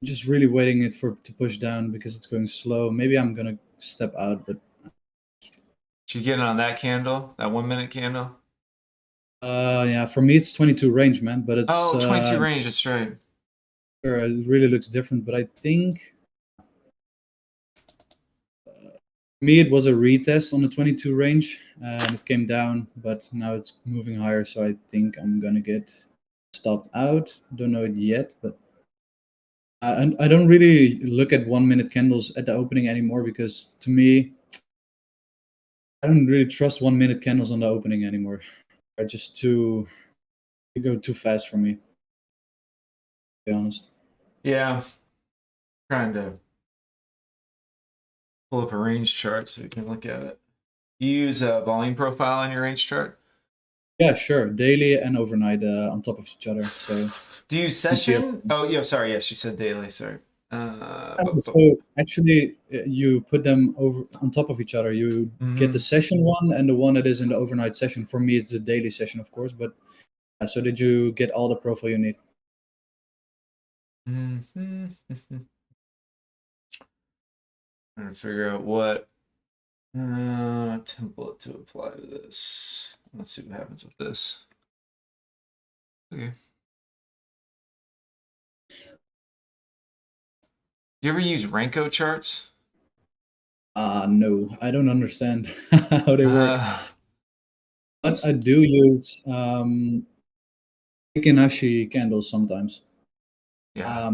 Just really waiting it for to push down because it's going slow. Maybe I'm gonna step out, but Did you get on that candle? That 1 minute candle? yeah, for me it's 22 range, man. But it's Oh, 22 range. That's right. sure, it really looks different. But I think for me it was a retest on the 22 range, and it came down, but now it's moving higher. So I think I'm gonna get stopped out. Don't know it yet, but I don't really look at 1 minute candles at the opening anymore because to me, I don't really trust 1 minute candles on the opening anymore. They're just they go too fast for me, to be honest. Yeah. Trying to pull up a range chart so you can look at it. You use a volume profile on your range chart? Yeah, sure. Daily and overnight on top of each other. So Do you use session? Oh, yeah. Sorry. Yes, you said daily. Sorry. so actually, you put them over on top of each other. You get the session one and the one that is in the overnight session. For me, it's a daily session, of course. But so did you get all the profile you need? Trying to figure out what template to apply to this. Let's see what happens with this. Okay. You ever use Renko charts? No, I don't understand how they work. But I do use Ikinashi candles sometimes. Yeah.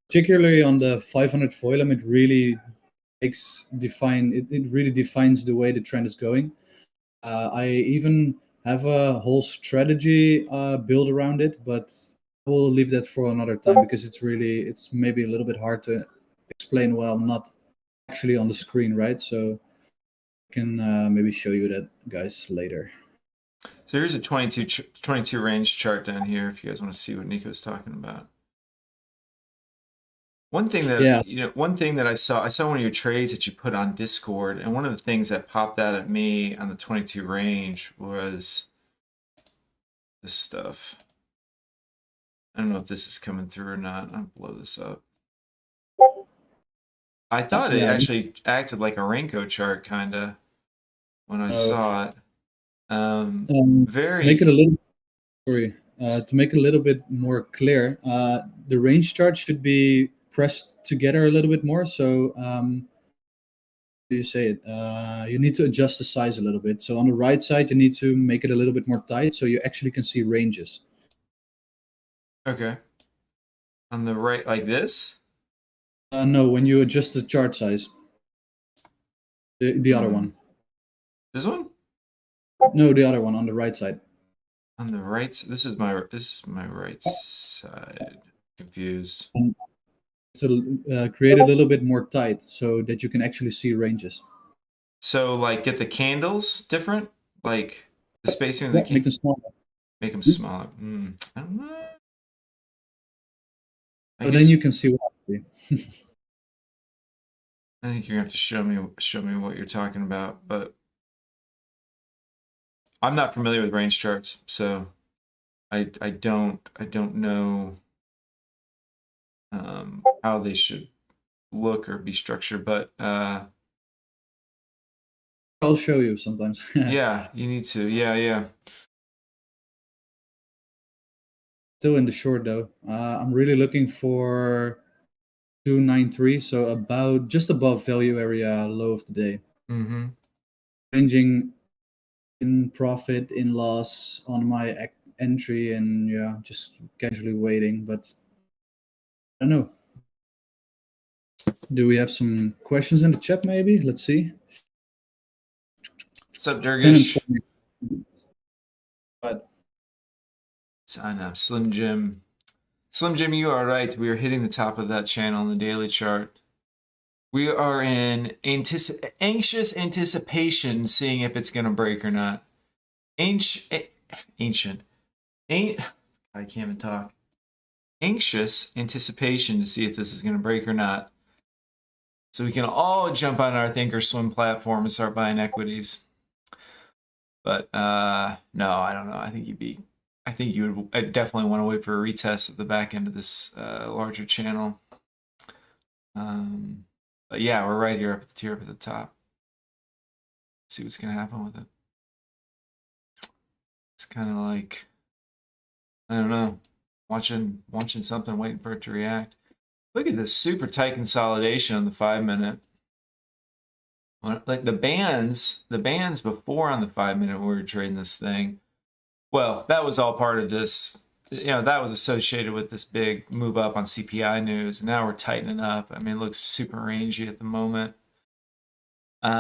Particularly on the 500 foilum, it really it really defines the way the trend is going. I even have a whole strategy built around it, but I will leave that for another time because it's maybe a little bit hard to explain while I'm not actually on the screen, right? So I can maybe show you that, guys, later. So here's a 22 range chart down here if you guys want to see what Nico's talking about. One thing that I saw one of your trades that you put on Discord, and one of the things that popped out at me on the 22 range was this stuff. I don't know if this is coming through or not. I'll blow this up. I thought it actually acted like a Renko chart, kind of, when I saw it. Make it a little to make it a little bit more clear, the range chart should be pressed together a little bit more. So you say it? You need to adjust the size a little bit. So on the right side, you need to make it a little bit more tight so you actually can see ranges. Okay. On the right, like this? No, when you adjust the chart size. The other one. This one? No, the other one on the right side. On the right, this is my right side. Confused. So create a little bit more tight so that you can actually see ranges. So like get the candles different, like the spacing of the make them smaller. Make them smaller. I don't know. So then you can see what I see. I think you're gonna have to show me what you're talking about, but I'm not familiar with range charts, so I don't know how they should look or be structured, but I'll show you sometimes. Yeah, you need to. Yeah. Still in the short though. I'm really looking for 293, so about just above value area low of the day. Ranging in profit, in loss on my entry, and yeah, just casually waiting. But I don't know. Do we have some questions in the chat? Maybe. Let's see. What's up, Durgish? But sign up, Slim Jim. Slim Jim, you are right. We are hitting the top of that channel in the daily chart. We are in anxious anticipation, seeing if it's going to break or not. God, I can't even talk. Anxious anticipation to see if this is going to break or not. So we can all jump on our Thinkorswim platform and start buying equities. But no, I don't know. I think you would I'd definitely want to wait for a retest at the back end of this larger channel. But yeah, we're right here up at the tier up at the top. Let's see what's gonna happen with it. It's kind of like, I don't know, watching something, waiting for it to react. Look at this super tight consolidation on the 5-minute. Like the bands before on the 5-minute, we were trading this thing. Well, that was all part of this. That was associated with this big move up on CPI news. And now we're tightening up. I mean, it looks super rangy at the moment. I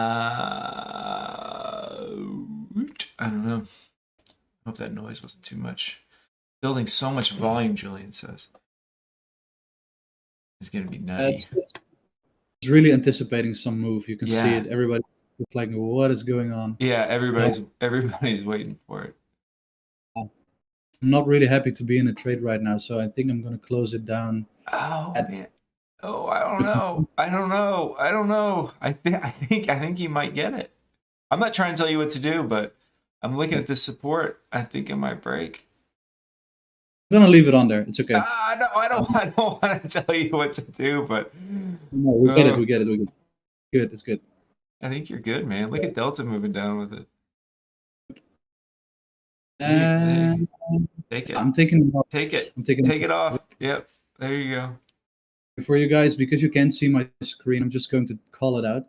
don't know. Hope that noise wasn't too much. Building so much volume, Julian says. It's going to be nutty. It's really anticipating some move. You can see it. Everybody's like, what is going on? Yeah, everybody's waiting for it. I'm not really happy to be in a trade right now, so I think I'm going to close it down. Oh man. Oh, I don't know. I think you might get it. I'm not trying to tell you what to do, but I'm looking at this support. I think it might break. I'm gonna leave it on there. It's okay. No, I don't want to tell you what to do, but no, we get it. We get it. Good. It's good. I think you're good, man. Look at Delta moving down with it. Take it. I'm taking it off. Take it. Take it off. Yep. There you go. For you guys, because you can't see my screen, I'm just going to call it out.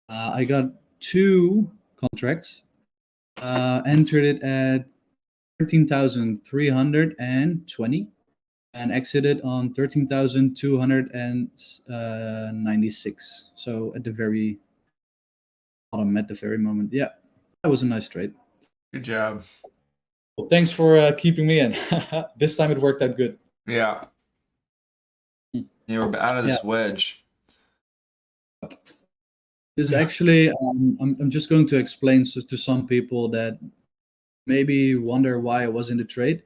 I got 2 contracts. Entered it at 13,320 and exited on 13,296. So at the very bottom, at the very moment. Yeah, that was a nice trade. Good job. Well, thanks for keeping me in. This time it worked out good. Yeah. We're out of this wedge. This is actually, I'm just going to explain to some people that maybe wonder why I was in the trade.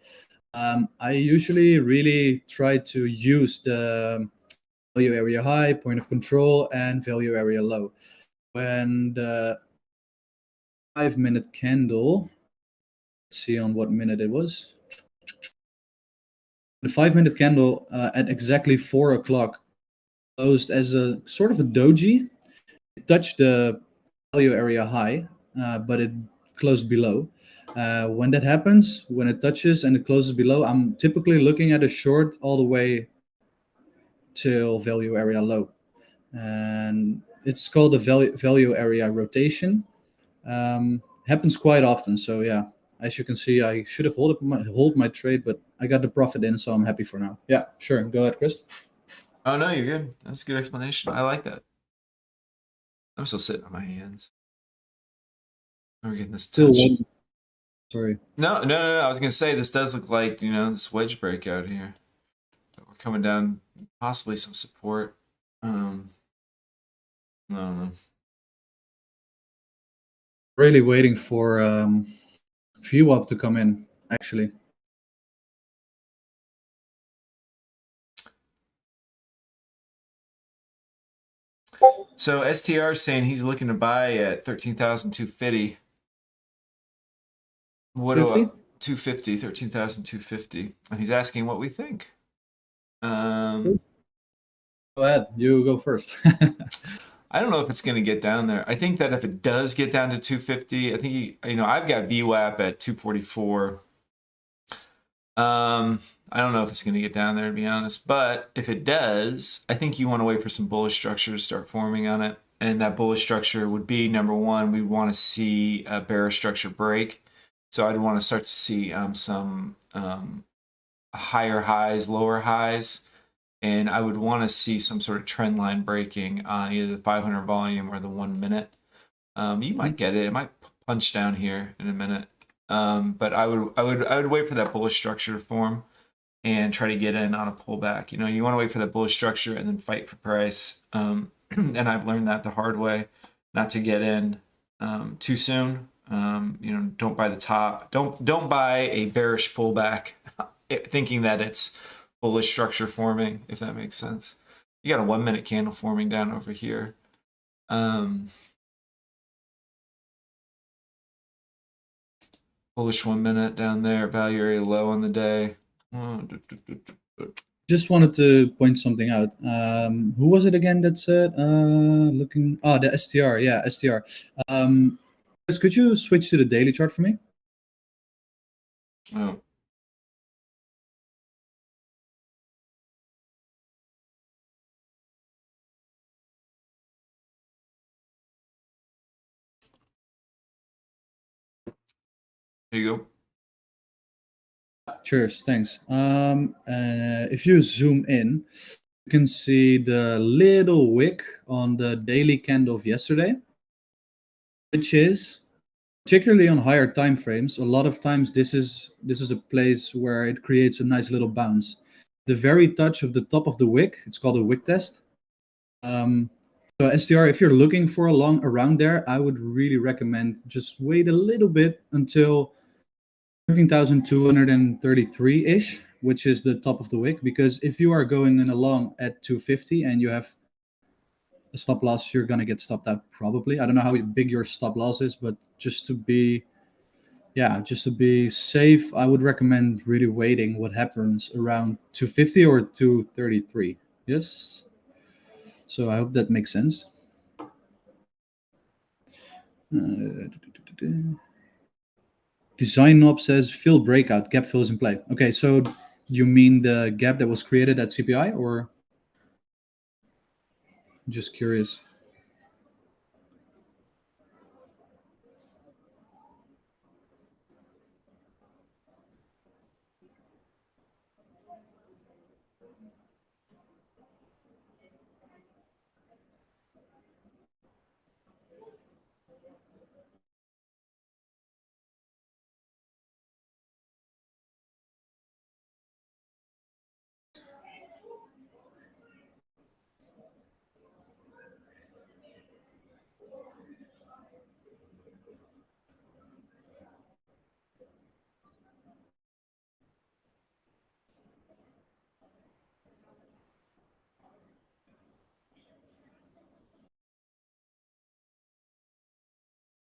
I usually really try to use the value area high, point of control, and value area low. When the 5-minute candle, let's see on what minute it was. The 5-minute candle at exactly 4 o'clock closed as a sort of a doji. It touched the value area high, but it closed below. When that happens, when it touches and it closes below, I'm typically looking at a short all the way till value area low. And it's called the value area rotation. Happens quite often. So yeah, as you can see, I should have hold my trade, but I got the profit in, so I'm happy for now. Yeah, sure. Go ahead, Chris. Oh, no, you're good. That's a good explanation. I like that. I'm still sitting on my hands. We're getting this touch. Sorry. No. I was going to say, this does look like, this wedge breakout here. We're coming down, possibly some support. I don't know. Really waiting for VWAP to come in, actually. So STR is saying he's looking to buy at 13,250. What 250, 13,250. And he's asking what we think. Go ahead. You go first. I don't know if it's going to get down there. I think that if it does get down to 250, I think I've got VWAP at 244. I don't know if it's going to get down there, to be honest. But if it does, I think you want to wait for some bullish structure to start forming on it. And that bullish structure would be, number one, we want to see a bearish structure break. So I'd want to start to see some higher highs, lower highs. And I would want to see some sort of trend line breaking on either the 500 volume or the 1 minute. You might get it. It might punch down here in a minute. But I would wait for that bullish structure to form and try to get in on a pullback. You want to wait for that bullish structure and then fight for price. And I've learned that the hard way, not to get in too soon. Don't buy the top. Don't buy a bearish pullback thinking that it's bullish structure forming, if that makes sense. You got a 1 minute candle forming down over here. Bullish 1 minute down there, value area low on the day. Just wanted to point something out. Who was it again that said the STR? Yeah, STR. Chris, could you switch to the daily chart for me? Oh. There you go. Cheers, thanks. And if you zoom in, you can see the little wick on the daily candle of yesterday, which is particularly on higher time frames. A lot of times, this is a place where it creates a nice little bounce. The very touch of the top of the wick, it's called a wick test. So STR, if you're looking for a long around there, I would really recommend just wait a little bit until 13,233-ish, which is the top of the wick. Because if you are going in a long at 250 and you have a stop loss, you're going to get stopped out probably. I don't know how big your stop loss is, but just to be safe, I would recommend really waiting what happens around 250 or 233. Yes. So I hope that makes sense. Design knob says fill breakout, gap fill is in play. Okay, so you mean the gap that was created at CPI, or just curious?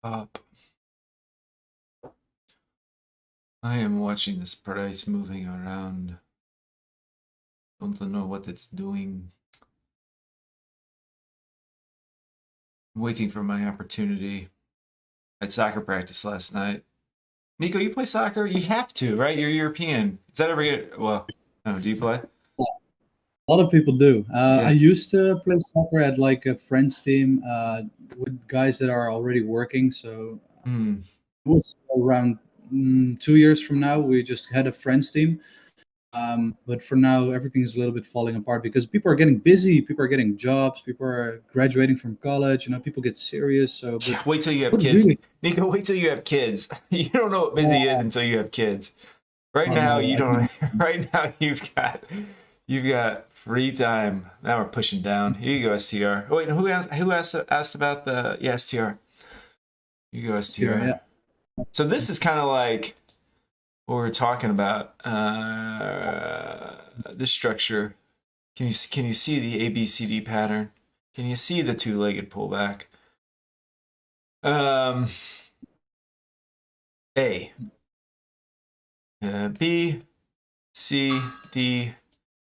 Up. I am watching this price moving around. Don't know what it's doing. I'm waiting for my opportunity. I had soccer practice last night. Nico, you play soccer? You have to, right? You're European. Is that ever well? No, do you play? A lot of people do. Yeah. I used to play soccer at like a friends team with guys that are already working. So it was around 2 years from now. We just had a friends team. But for now, everything is a little bit falling apart because people are getting busy. People are getting jobs. People are graduating from college. You know, people get serious. So Yeah, wait till you have kids, really, Nico. Wait till you have kids. You don't know what busy is until you have kids. Right now, no, you don't. Right now, you've got free time. Now we're pushing down. Here you go, STR. Oh, wait, who asked about the STR? You go, STR. Yeah. So this is kind of like what we're talking about. This structure. Can you see the ABCD pattern? Can you see the two-legged pullback? A, B, C, D,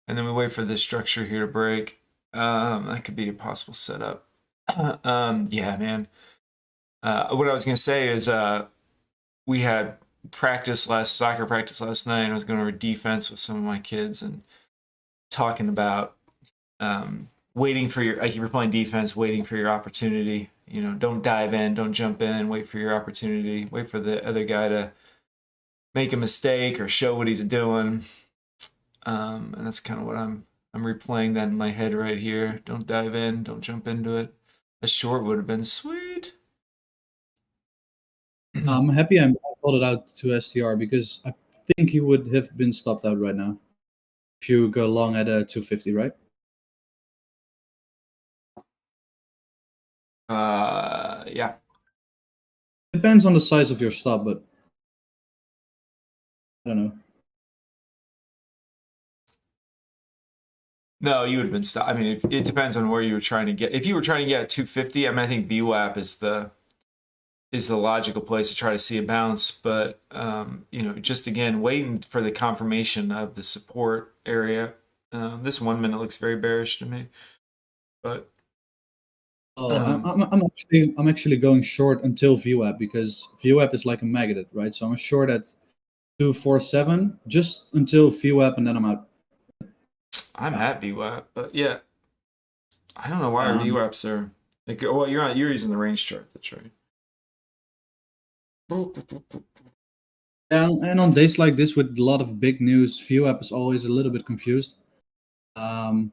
and then we wait for this structure here to break. That could be a possible setup. Yeah, man. What I was gonna say is we had soccer practice last night, and I was going over defense with some of my kids and talking about waiting for like you were playing defense, waiting for your opportunity. You know, don't dive in, don't jump in, wait for your opportunity, wait for the other guy to make a mistake or show what he's doing. And that's kind of what I'm replaying that in my head right here. Don't dive in, don't jump into it. A short would have been sweet. I'm happy I called it out to STR because I think he would have been stopped out right now if you go long at a 250, right? Yeah. Depends on the size of your stop, but I don't know. No, you would have been stopped. I mean, it depends on where you were trying to get. If you were trying to get at 250, I mean, I think VWAP is the logical place to try to see a bounce. But just again, waiting for the confirmation of the support area. This 1 minute looks very bearish to me, but Oh, I'm actually going short until VWAP because VWAP is like a magnet, right? So I'm short at 247 just until VWAP and then I'm out. I'm Yeah. at VWAP. But yeah, I don't know why our Um, VWAPs are. Like, well, you're using the range chart. That's right. and on days like this with a lot of big news, VWAP is always a little bit confused. Um,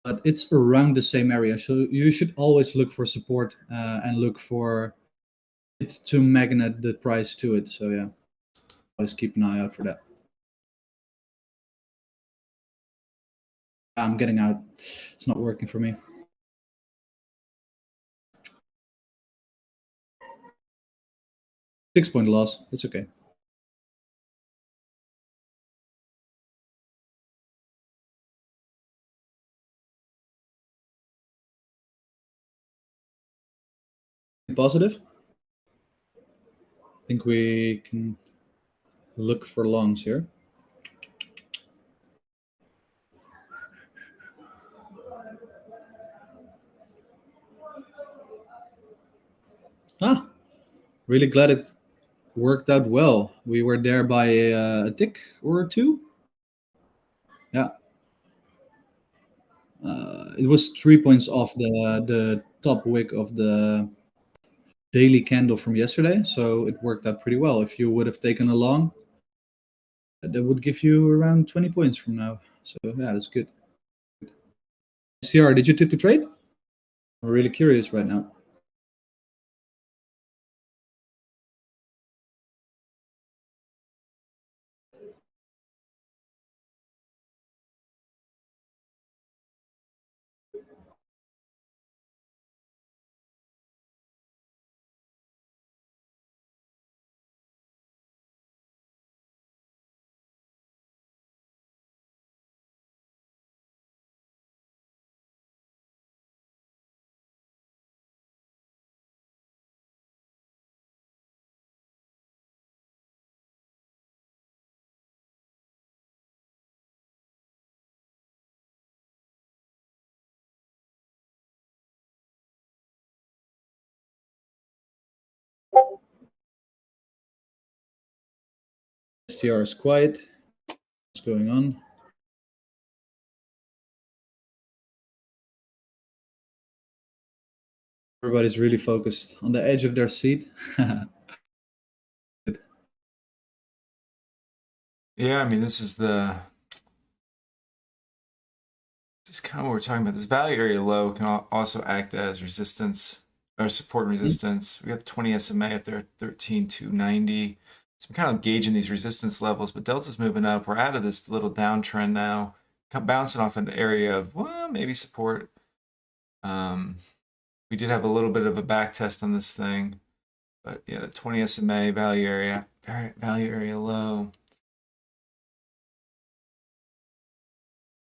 but it's around the same area. So you should always look for support and look for it to magnet the price to it. So yeah, always keep an eye out for that. I'm getting out. It's not working for me. 6 point loss. It's okay. Positive. I think we can look for longs here. Really glad it worked out well. We were there by a tick or two. Yeah. It was 3 points off the top wick of the daily candle from yesterday, so it worked out pretty well. If you would have taken a long, that would give you around 20 points from now. So yeah, that's good. CR, did you take the trade? I'm really curious right now. CR is quiet. What's going on? Everybody's really focused on the edge of their seat. Yeah, I mean, this is kind of what we're talking about. This value area low can also act as resistance or support and resistance. We got the 20 SMA up there, 13,290. So I'm kind of gauging these resistance levels, but Delta's moving up. We're out of this little downtrend now, bouncing off an area of, well, maybe support. We did have a little bit of a back test on this thing, but yeah, the 20 SMA value area low.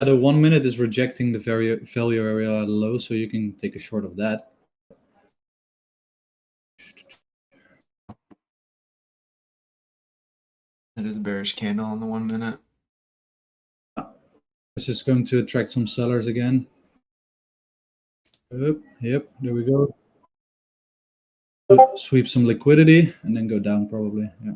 The 1 minute is rejecting the value area low, so you can take a short of that. That is a bearish candle on the 1 minute. This is going to attract some sellers again. Yep, there we go. Sweep some liquidity and then go down probably. Yeah.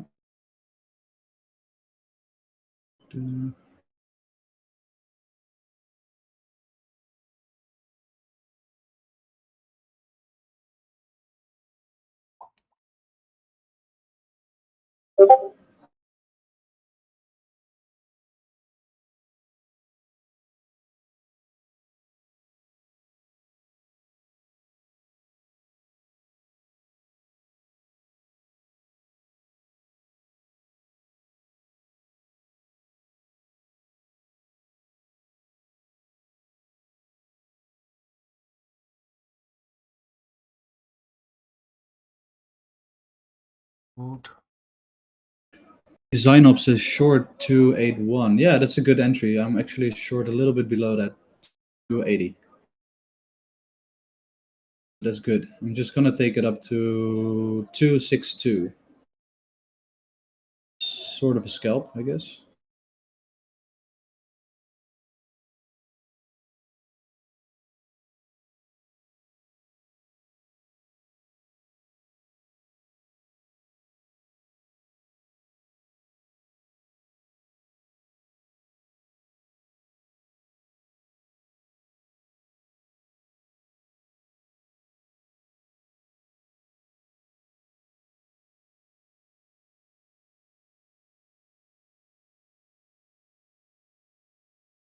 Zynops says short 281. Yeah, that's a good entry. I'm actually short a little bit below that. 280. That's good. I'm just gonna take it up to 262. Sort of a scalp, I guess.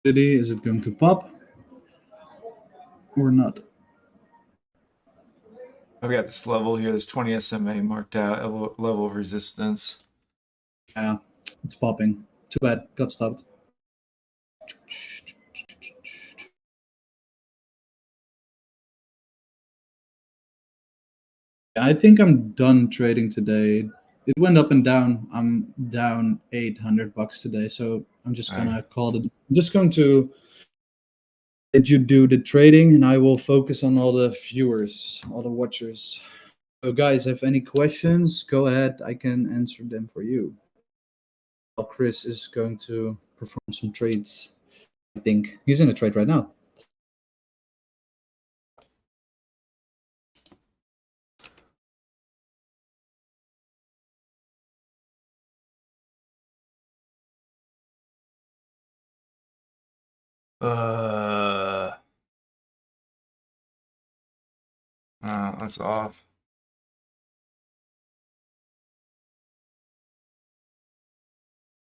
Is it going to pop or not? I've got this level here, this 20 SMA marked out, level of resistance. Yeah, it's popping. Too bad. Got stopped. I think I'm done trading today. It went up and down. I'm down $800 today, so I'm just gonna call it. I'm just going to let you do the trading, and I will focus on all the viewers, all the watchers. So, guys, if any questions, go ahead. I can answer them for you. While Chris is going to perform some trades. I think he's in a trade right now. That's off.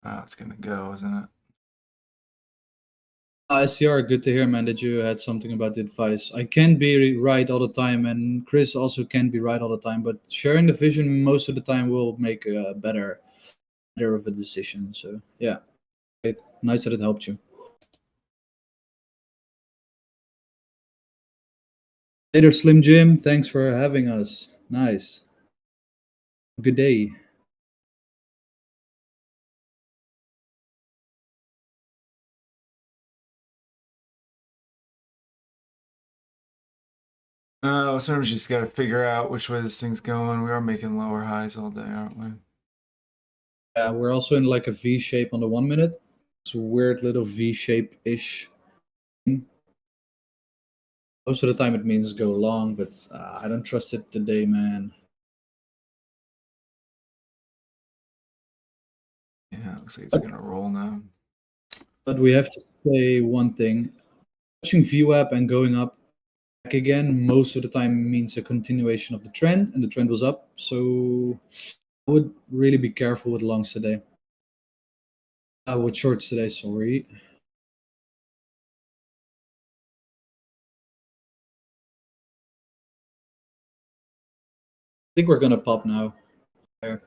It's gonna go, isn't it? SCR, good to hear, man, that you had something about the advice. I can't be right all the time, and Chris also can't be right all the time, but sharing the vision most of the time will make a better of a decision. So, yeah, great. Nice that it helped you. Later, Slim Jim. Thanks for having us. Nice. Good day. Sometimes you just got to figure out which way this thing's going. We are making lower highs all day, aren't we? Yeah, we're also in like a V shape on the 1 minute. It's a weird little V shape-ish. Most of the time it means go long, but I don't trust it today, man. Yeah, it looks like it's gonna roll now. But we have to say one thing. Watching VWAP and going up back again most of the time means a continuation of the trend, and the trend was up. So I would really be careful with longs today. With shorts today, sorry. I think we're gonna pop now. There.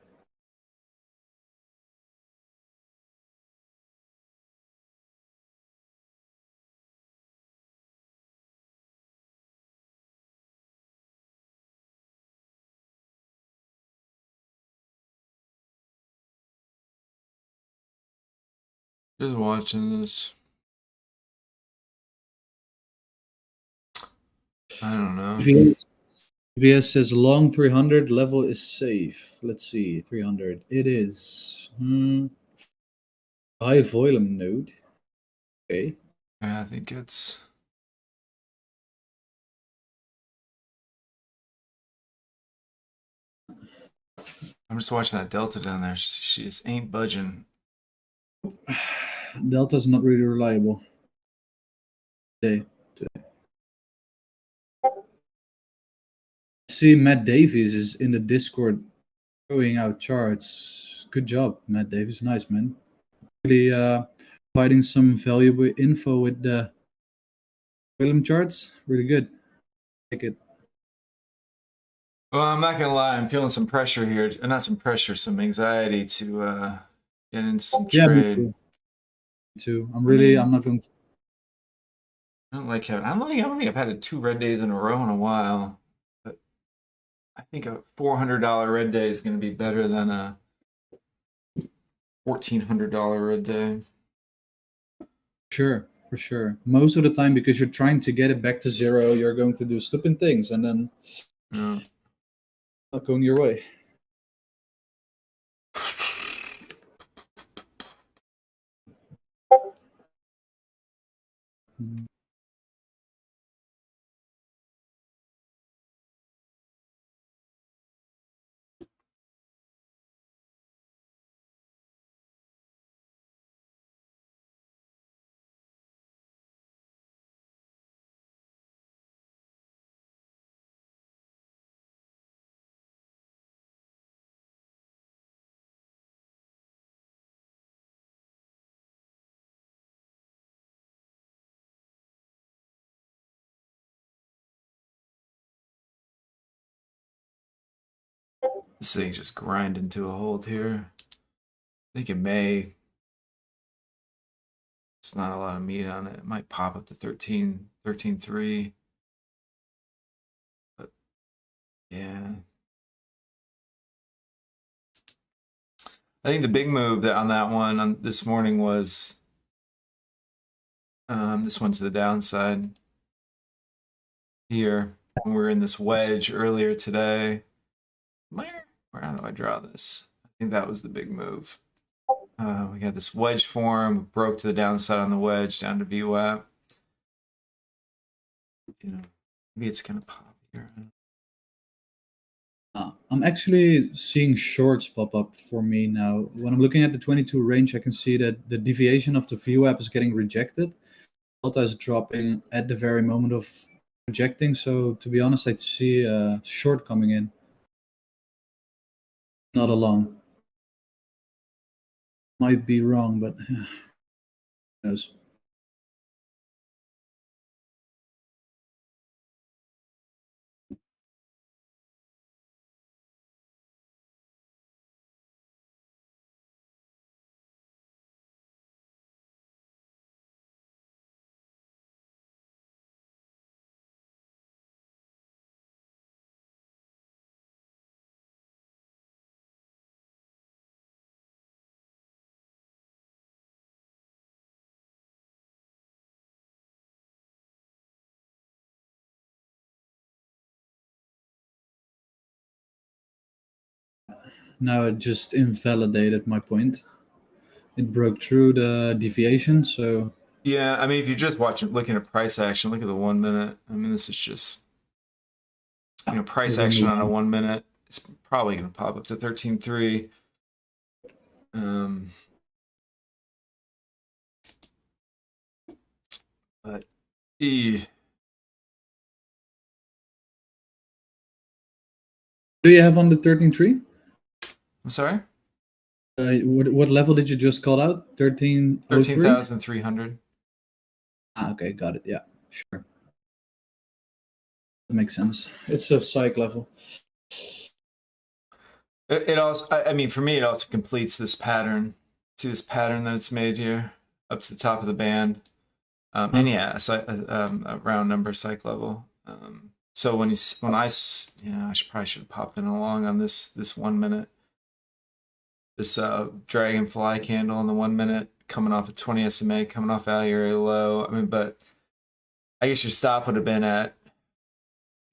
Just watching this. I don't know. VS says long 300 level is safe. Let's see, 300. It is high volume node. Okay. Yeah, I think it's. I'm just watching that Delta down there. She just ain't budging. Delta's not really reliable today. See, Matt Davies is in the Discord throwing out charts. Good job, Matt Davies. Nice, man. Really providing some valuable info with the Willem charts. Really good. Like it. Well, I'm not gonna lie. I'm feeling some pressure here. Not some pressure, some anxiety to get into some trade. Me too. I'm not going to. I don't think I've had 2 red days in a row in a while. But I think a $400 red day is going to be better than a $1,400 a day. Sure, for sure. Most of the time, because you're trying to get it back to zero, you're going to do stupid things, and then Yeah. not going your way. This thing just grinding to a hold here. I think it may. It's not a lot of meat on it. It might pop up to 13.3. But yeah. I think the big move on that one on this morning was this one to the downside here. When we were in this wedge earlier today. How do I draw this? I think that was the big move. We got this wedge form, broke to the downside on the wedge down to VWAP. Maybe it's gonna pop here. I'm actually seeing shorts pop up for me now. When I'm looking at the 22 range, I can see that the deviation of the VWAP is getting rejected. Delta is dropping at the very moment of rejecting. So to be honest, I'd see a short coming in. Not a long. Might be wrong, but who knows. Now it just invalidated my point. It broke through the deviation, so Yeah, I mean, if you're just looking at price action, look at the 1 minute. I mean, this is just price action on a 1 minute. It's probably going to pop up to 13.3. But do you have on the 13.3? I'm sorry. What level did you just call out? 13,300. Okay, got it. Yeah, sure. That makes sense. It's a psych level. It also, I mean, for me, it also completes this pattern. See this pattern that it's made here up to the top of the band. And yeah, a round number psych level. So when I probably should have popped in along on this 1 minute. This dragonfly candle in the 1 minute coming off of 20 SMA, coming off value area low. I mean, but I guess your stop would have been at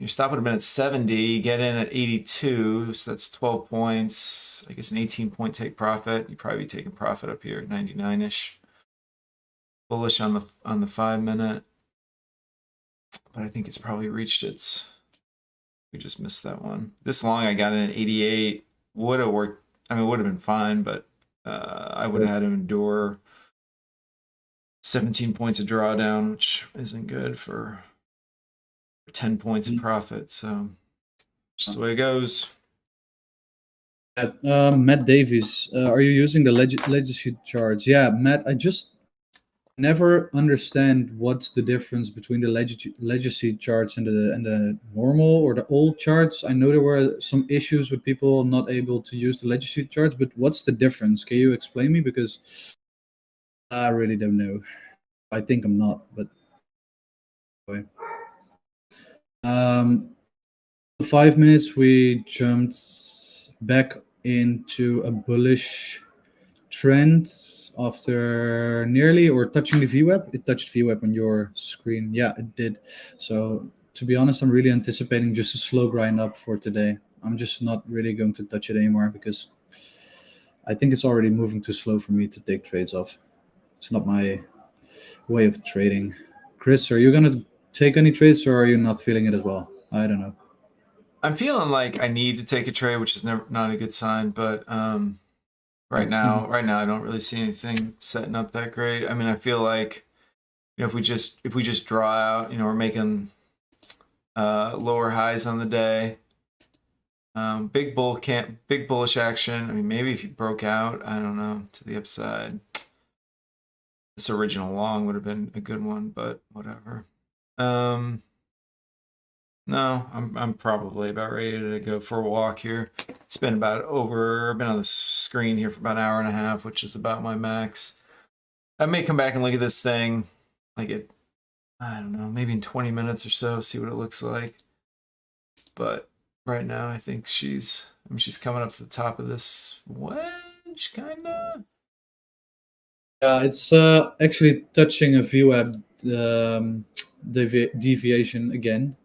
70. You get in at 82, so that's 12 points. I guess an 18-point take profit. You'd probably be taking profit up here at 99-ish. Bullish on the 5 minute, but I think it's probably reached its. We just missed that one. This long, I got in at 88. Would have worked. I mean, would have been fine, but I would have had to endure 17 points of drawdown, which isn't good for 10 points of profit. So just the way it goes. Matt Davies, are you using the legacy charts? Yeah, Matt, I just never understand what's the difference between the legacy charts and the normal or the old charts. I know there were some issues with people not able to use the legacy charts, but what's the difference? Can you explain me? Because I really don't know. I think I'm not, but anyway. 5 minutes we jumped back into a bullish trend after nearly or touching the VWAP. It touched VWAP on your screen. Yeah, it did. So to be honest, I'm really anticipating just a slow grind up for today. I'm just not really going to touch it anymore because I think it's already moving too slow for me to take trades off. It's not my way of trading. Chris, are you going to take any trades or are you not feeling it as well? I don't know. I'm feeling like I need to take a trade, which is not a good sign, but right now I don't really see anything setting up that great. I mean, I feel like, you know, if we just draw out, you know, we're making lower highs on the day. Big bullish action. I mean, maybe if you broke out, I don't know, to the upside. This original long would have been a good one, but whatever. No, I'm probably about ready to go for a walk here. It's been I've been on the screen here for about an hour and a half, which is about my max. I may come back and look at this thing I don't know, maybe in 20 minutes or so, see what it looks like. But right now, I think she's coming up to the top of this wedge, kind of. Yeah, it's actually touching a VWAP deviation again.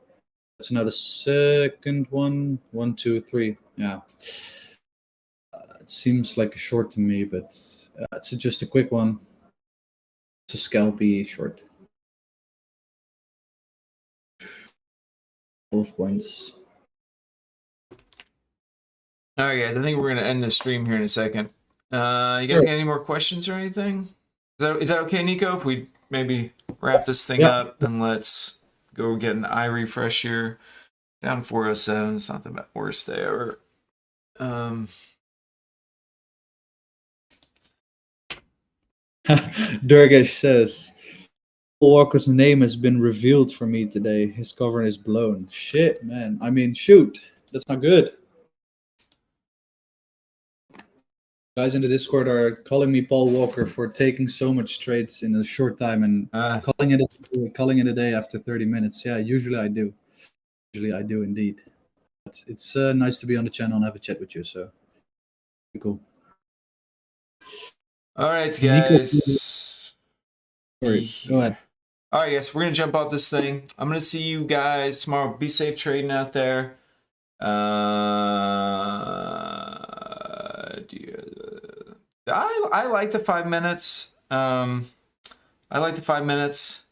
That's now the second one. 1, 2, 3. Yeah. It seems like a short to me, but it's just a quick one. It's a scalpy short. 12 points. All right, guys. I think we're gonna end the stream here in a second. You guys got any more questions or anything? Is that okay, Nico? If we maybe wrap this thing up and let's go get an eye refresh here. Down 407. It's not the worst day ever. Durgesh says, Walker's name has been revealed for me today. His cover is blown. Shit, man. I mean, shoot. That's not good. Guys in the Discord are calling me Paul Walker for taking so much trades in a short time and calling it a day after 30 minutes. Yeah, usually I do. Usually I do indeed. But it's nice to be on the channel and have a chat with you. So cool. All right, guys. Sorry, go ahead. All right, yes, we're gonna jump off this thing. I'm gonna see you guys tomorrow. Be safe trading out there. I like the 5 minutes. I like the 5 minutes.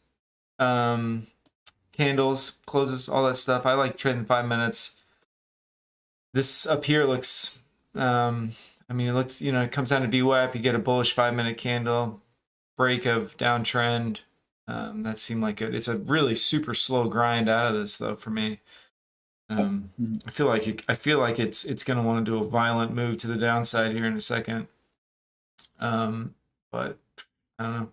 Candles, closes, all that stuff. I like trading 5 minutes. This up here looks. I mean, it looks. You know, it comes down to VWAP. You get a bullish 5-minute candle, break of downtrend. That seemed like it's a really super slow grind out of this though for me. I feel like it's going to want to do a violent move to the downside here in a second. But I don't know.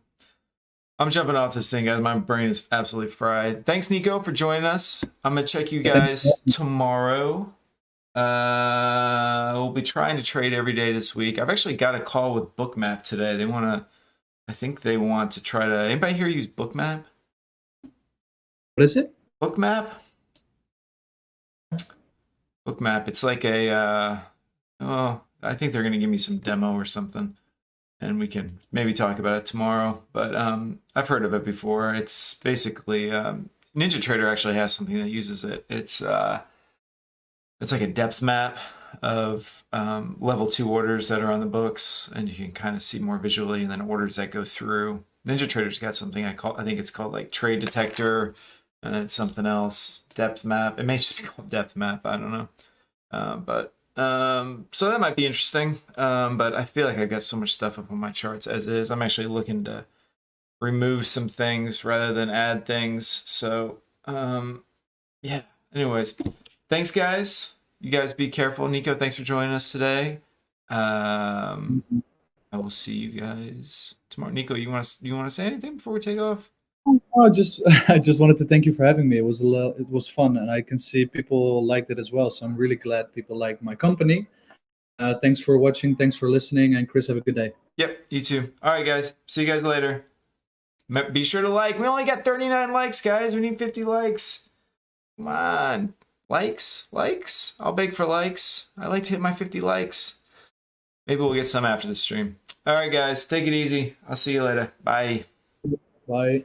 I'm jumping off this thing, guys. My brain is absolutely fried. Thanks, Nico, for joining us. I'm gonna check you guys tomorrow. We'll be trying to trade every day this week. I've actually got a call with Bookmap today. I think they want to try to. Anybody here use Bookmap? What is it? Bookmap. Bookmap. It's like I think they're gonna give me some demo or something, and we can maybe talk about it tomorrow. But I've heard of it before. It's basically NinjaTrader actually has something that uses it. It's like a depth map of level 2 orders that are on the books, and you can kind of see more visually, and then orders that go through. NinjaTrader's got something I think it's called like Trade Detector, and it's something else. Depth map. It may just be called depth map. I don't know. So that might be interesting. But I feel like I've got so much stuff up on my charts as is. I'm actually looking to remove some things rather than add things. So yeah. Anyways. Thanks, guys. You guys be careful. Nico, thanks for joining us today. I will see you guys tomorrow. Nico, you want to say anything before we take off? I just wanted to thank you for having me. It was fun, and I can see people liked it as well. So I'm really glad people like my company. Thanks for watching. Thanks for listening. And Chris, have a good day. Yep, you too. All right, guys. See you guys later. Be sure to like. We only got 39 likes, guys. We need 50 likes. Come on. Likes. I'll beg for likes. I like to hit my 50 likes. Maybe we'll get some after the stream. All right, guys, take it easy. I'll see you later. Bye. Bye.